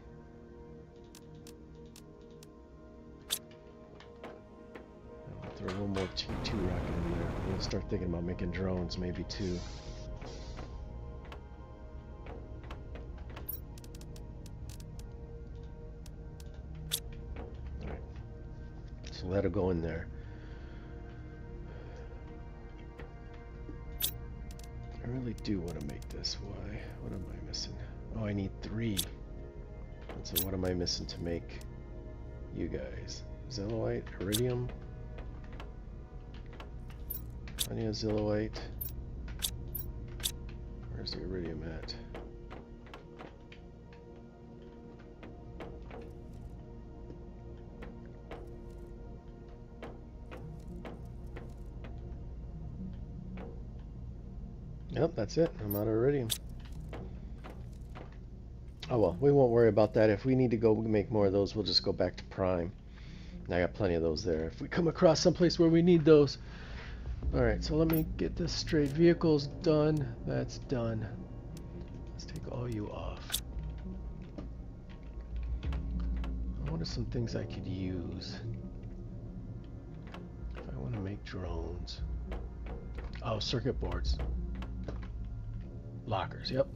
I'll throw one more T2 rocket in there. We'll start thinking about making drones, maybe 2. So that'll go in there. I really do want to make this. Why? What am I missing? Oh, I need 3. And so what am I missing to make you guys? Zillowite, iridium. Plenty of zillowite. Where's the iridium at? Yep, that's it. I'm out of iridium. Oh well, we won't worry about that. If we need to go make more of those, we'll just go back to prime. I got plenty of those there. If we come across someplace where we need those. Alright, so let me get this straight. Vehicles done. That's done. Let's take all you off. What are some things I could use if I want to make drones? Oh, circuit boards. Lockers, yep.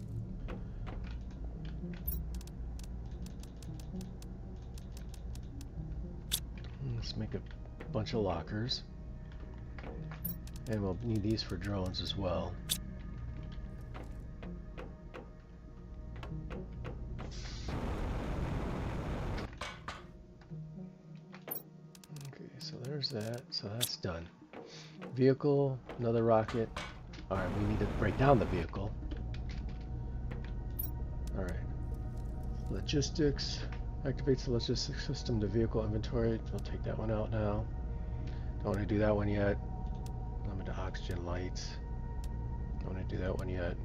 Let's make a bunch of lockers. And we'll need these for drones as well. Okay, so there's that. So that's done. Vehicle, another rocket. Alright, we need to break down the vehicle. Alright. Logistics. Activates the logistics system to vehicle inventory. We'll take that one out now. Don't want to do that one yet. Limit to oxygen lights. Don't want to do that one yet.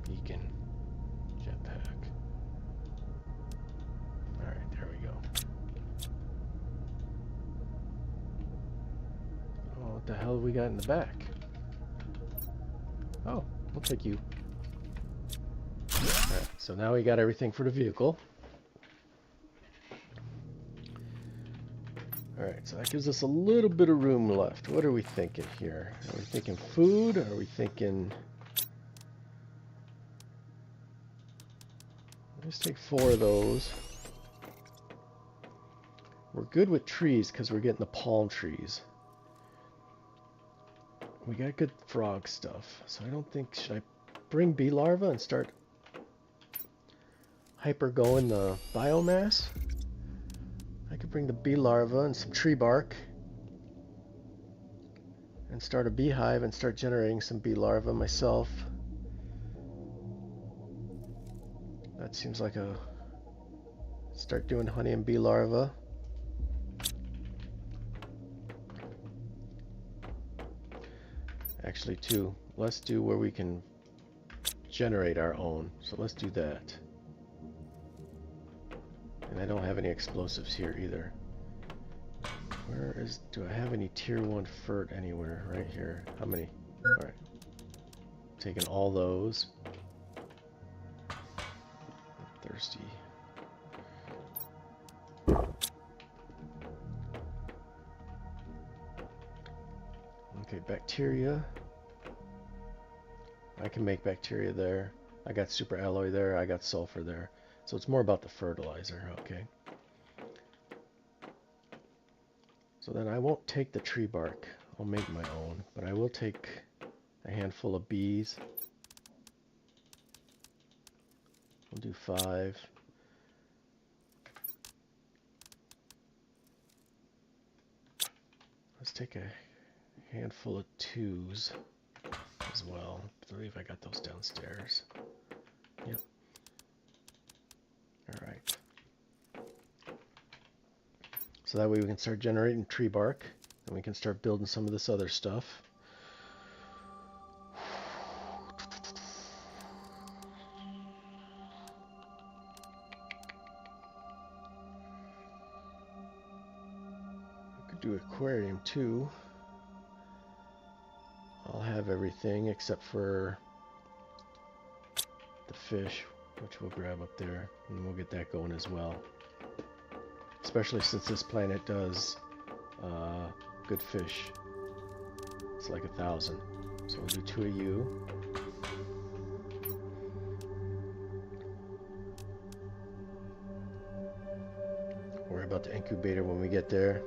Beacon. Jetpack. Alright, there we go. Oh, what the hell have we got in the back? Oh, we'll take you. Alright, so now we got everything for the vehicle. Alright, so that gives us a little bit of room left. What are we thinking here? Are we thinking food? Are we thinking... Let's take 4 of those. We're good with trees because we're getting the palm trees. We got good frog stuff, so I don't think... Should I bring bee larvae and start hyper going the biomass? I could bring the bee larvae and some tree bark and start a beehive and start generating some bee larvae myself. That seems like a... Start doing honey and bee larvae. Actually, too, let's do where we can generate our own. So let's do that. And I don't have any explosives here either. Where is... Do I have any tier 1 fert anywhere? Right here. How many? Alright. Taking all those. I'm thirsty. Okay, bacteria. I can make bacteria there. I got super alloy there. I got sulfur there. So it's more about the fertilizer, okay? So then I won't take the tree bark. I'll make my own. But I will take a handful of bees. We'll do 5. Let's take a handful of 2s as well. I believe I got those downstairs. Yep. Alright. So that way we can start generating tree bark, and we can start building some of this other stuff. We could do aquarium too. I'll have everything except for the fish, which we'll grab up there, and we'll get that going as well. Especially since this planet does good fish. It's like 1,000. So we'll do 2 of you. Worry about the incubator when we get there.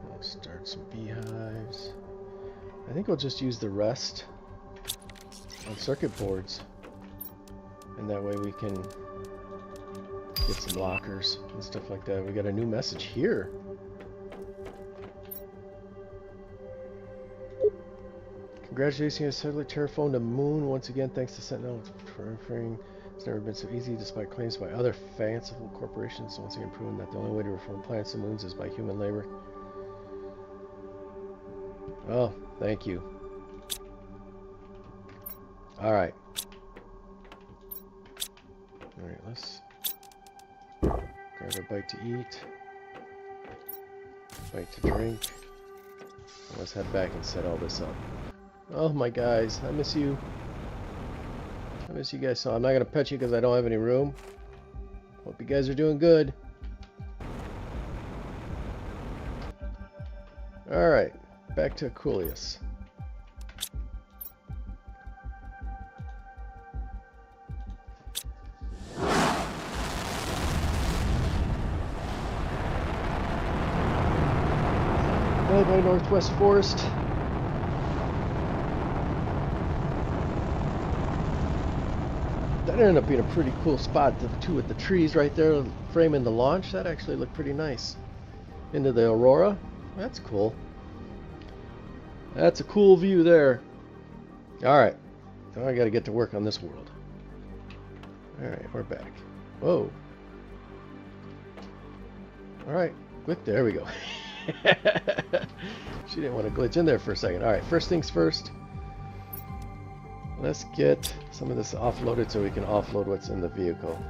We'll start some beehives. I think we'll just use the rest on circuit boards, and that way we can get some lockers and stuff like that. We got a new message here. Congratulations, Cellular Terraform the moon once again. Thanks to Sentinel for referring. It's never been so easy despite claims by other fanciful corporations. Once again proving that the only way to reform planets and moons is by human labor. Oh, thank you. Alright. Alright, let's grab a bite to eat, a bite to drink, and let's head back and set all this up. Oh my guys, I miss you. I miss you guys so. I'm not going to pet you because I don't have any room. Hope you guys are doing good. Alright, back to Aquilius. By Northwest Forest. That ended up being a pretty cool spot, the two with the trees right there framing the launch. That actually looked pretty nice. Into the aurora. That's cool. That's a cool view there. Alright. Now I gotta get to work on this world. Alright, we're back. Whoa. Alright, quick, there we go. She didn't want to glitch in there for a second. Alright, first things first. Let's get some of this offloaded so we can offload what's in the vehicle.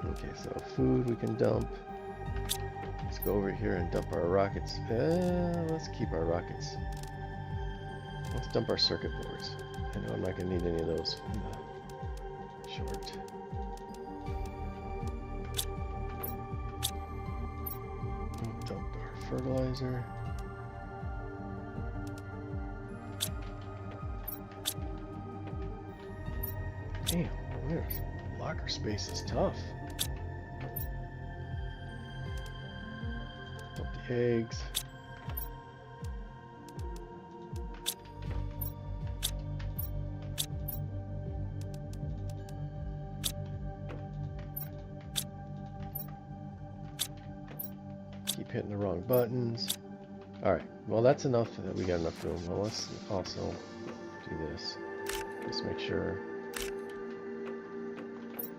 Okay, so food we can dump. Let's go over here and dump our rockets. Let's keep our rockets. Let's dump our circuit boards. I know I'm not going to need any of those in the short. Dump our fertilizer. Damn, there's locker space is tough. Dump the eggs. Keep hitting the wrong buttons. Alright, well that's enough that we got enough room. Well, let's also do this. Just make sure,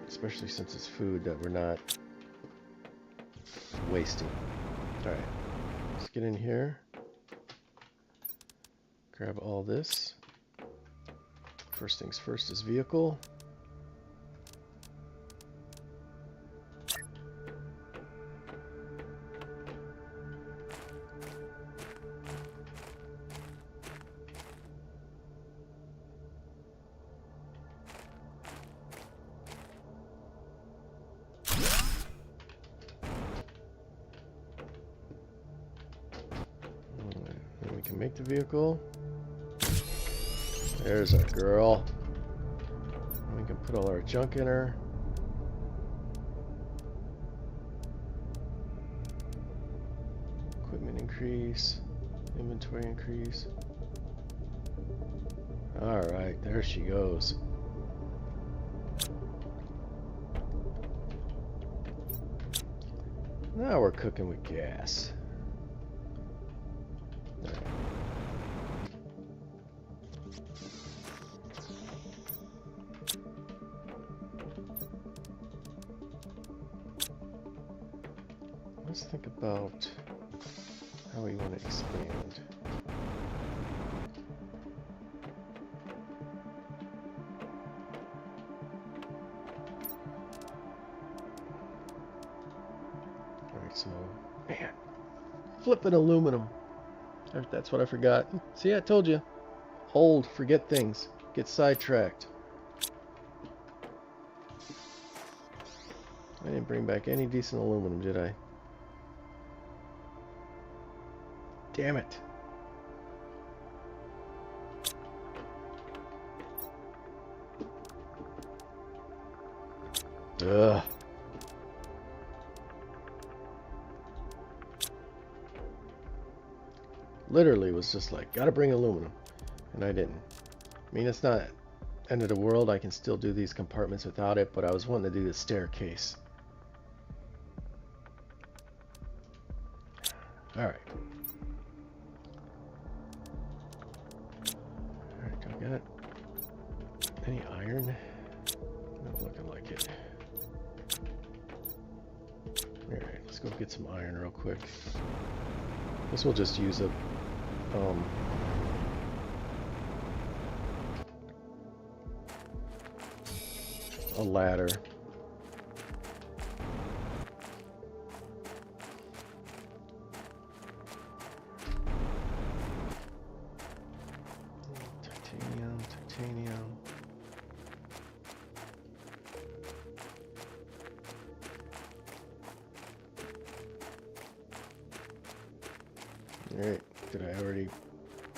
especially since it's food, that we're not wasting. Alright, let's get in here. Grab all this. First things first is vehicle. We can make the vehicle. There's our girl. We can put all our junk in her. Equipment increase. Inventory increase. Alright, there she goes. Now we're cooking with gas. Let's think about how we want to expand. Alright, so, man, flipping aluminum. That's what I forgot. See, I told you. Hold, forget things. Get sidetracked. I didn't bring back any decent aluminum, did I? Damn it. Ugh. Literally was just like, gotta bring aluminum. And I didn't. I mean, it's not end of the world. I can still do these compartments without it, but I was wanting to do the staircase. Alright. Alright, do I got any iron? Not looking like it. Alright, let's go get some iron real quick. This will just use a ladder. Titanium. Alright, did I already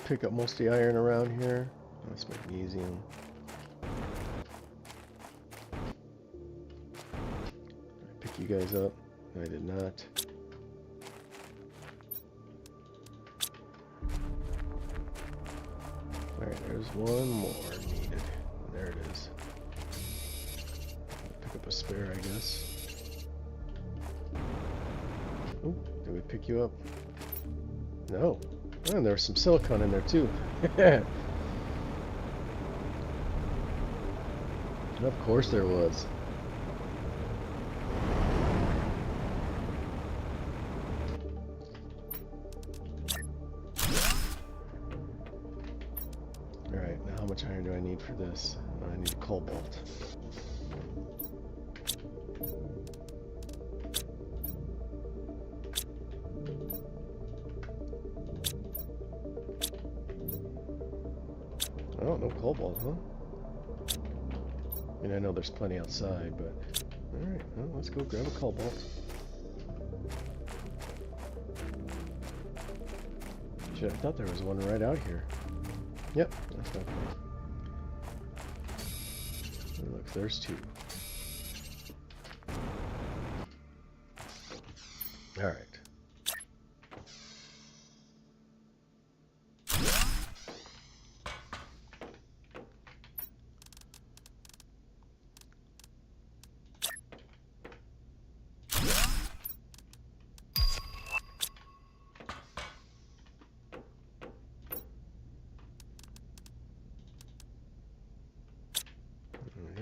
pick up most of the iron around here? That's magnesium. Did I pick you guys up? I did not. Alright, there's one more needed. There it is. Pick up a spare, I guess. Oh, did we pick you up? No. Oh, and there was some silicone in there too. Of course there was. Alright, now how much iron do I need for this? I need cobalt. Oh, no cobalt, huh? I mean, I know there's plenty outside, but... Alright, well, let's go grab a cobalt. Shit, I thought there was one right out here. Yep, that's not good. Oh, look, there's two. Alright.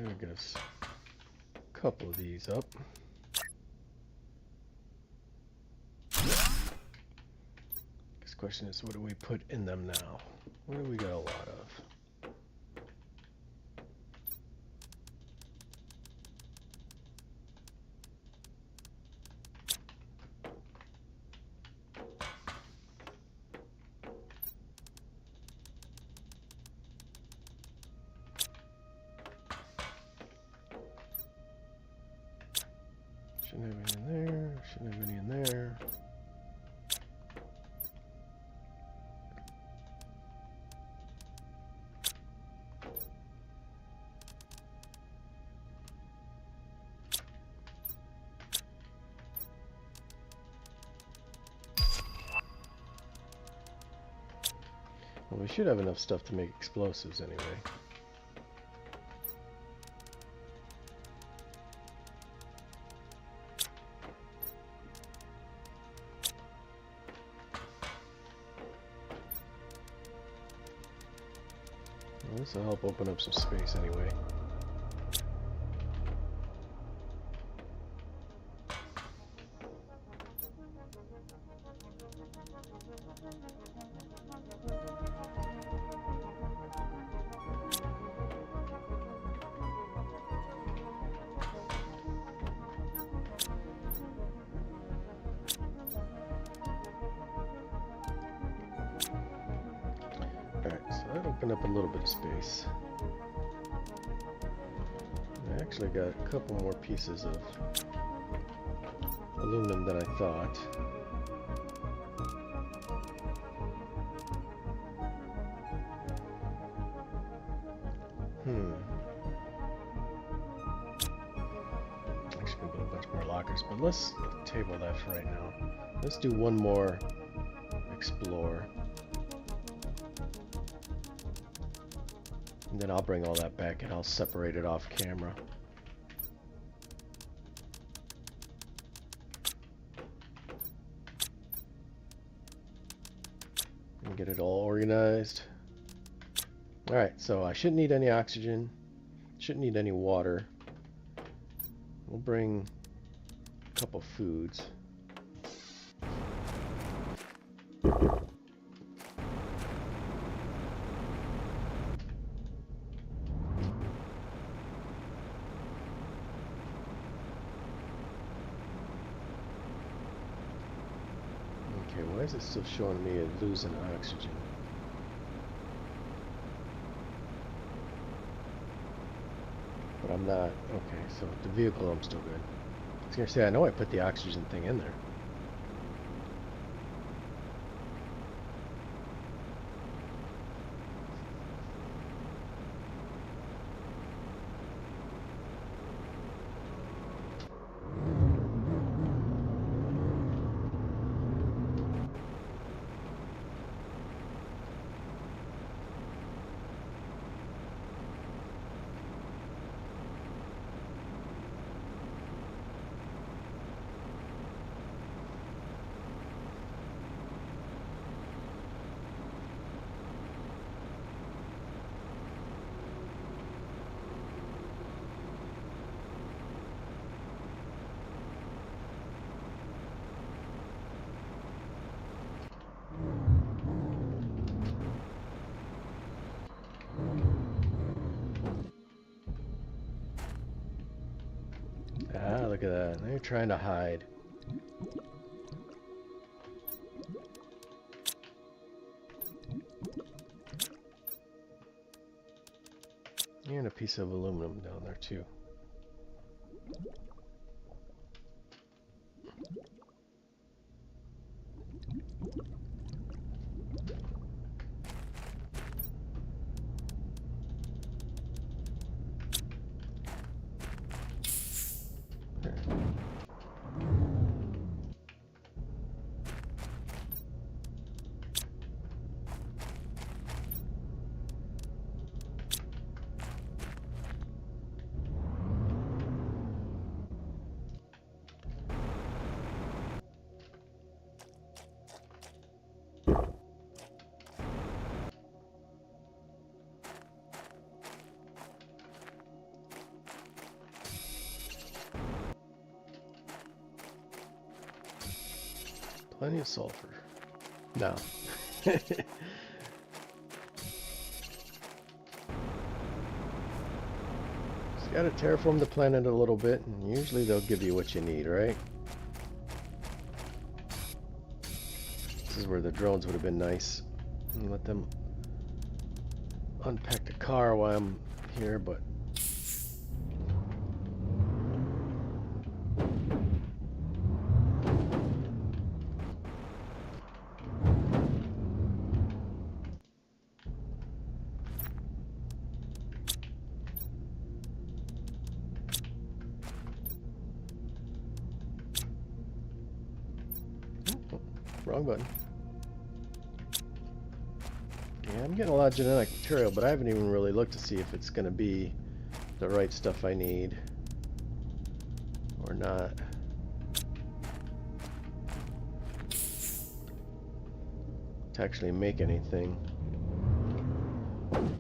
I guess a couple of these up. This question is, what do we put in them now? What do we got a lot of? Shouldn't have any in there. Shouldn't have any in there. Well, we should have enough stuff to make explosives anyway. Well, this will help open up some space anyway. That opened up a little bit of space. I actually got a couple more pieces of aluminum than I thought. Actually can build a bunch more lockers, but let's table that for right now. Let's do one more explore. And then I'll bring all that back and I'll separate it off camera. And get it all organized. Alright, so I shouldn't need any oxygen. Shouldn't need any water. We'll bring a couple foods. Okay, why is it still showing me losing oxygen? But I'm not. Okay, so the vehicle, I'm still good. I was gonna say, I know I put the oxygen thing in there. Ah, look at that. They're trying to hide. And a piece of aluminum down there too. There. Plenty of sulfur. No. Just gotta terraform the planet a little bit, and usually they'll give you what you need, right? This is where the drones would have been nice. And let them unpack the car while I'm here, but wrong button. Yeah, I'm getting a lot of genetic material, but I haven't even really looked to see if it's going to be the right stuff I need or not. To actually make anything. I'm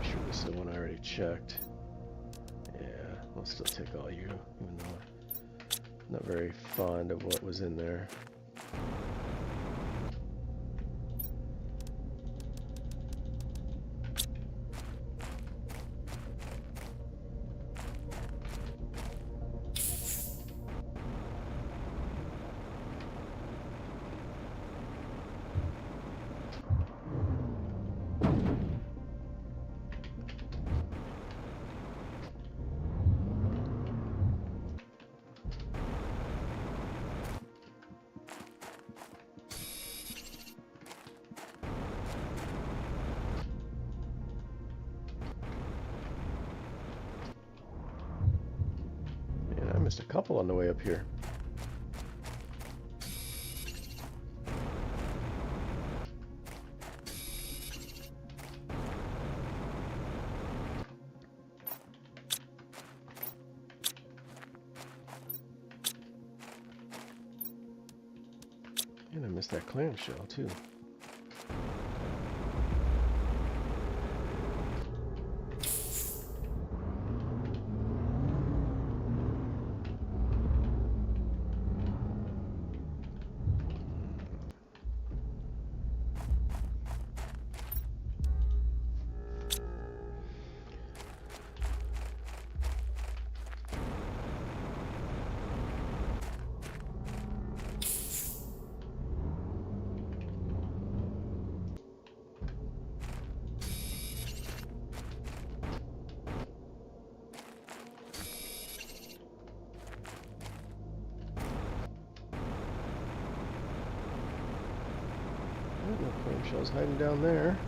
sure this is the one I already checked. Yeah, I'll still take all you, even though I'm not very fond of what was in there. Missed a couple on the way up here. And I missed that clamshell too. No clamshells hiding down there.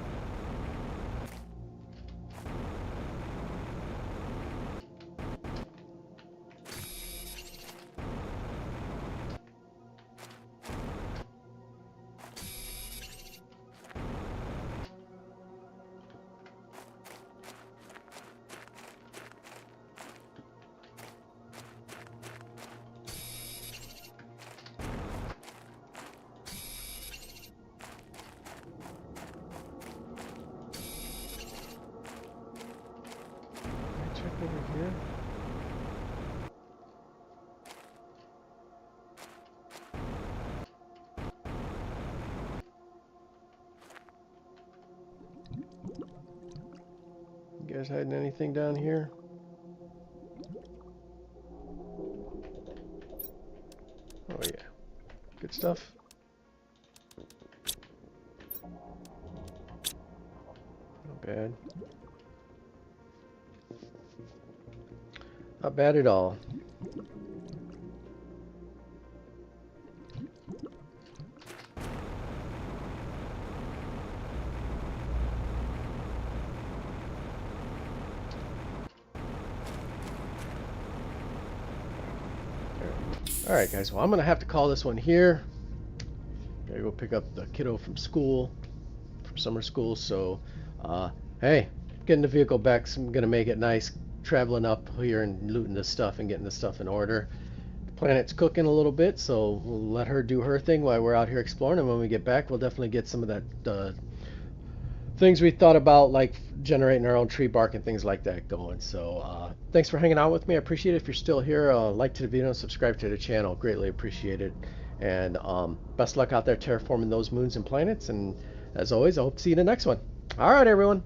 Over here. You guys hiding anything down here? Oh yeah. Good stuff. bad. Not bad at all. Alright guys, well I'm going to have to call this one here. Gotta go pick up the kiddo from school, from summer school, so hey, getting the vehicle back, so I'm going to make it nice, traveling up here and looting this stuff and getting the stuff in order. The planet's cooking a little bit, so we'll let her do her thing while we're out here exploring, and when we get back we'll definitely get some of that things we thought about, like generating our own tree bark and things like that going. So thanks for hanging out with me. I appreciate it. If you're still here, like to the video and subscribe to the channel. Greatly appreciate it. And best luck out there terraforming those moons and planets. And as always, I hope to see you in the next one. All right, everyone.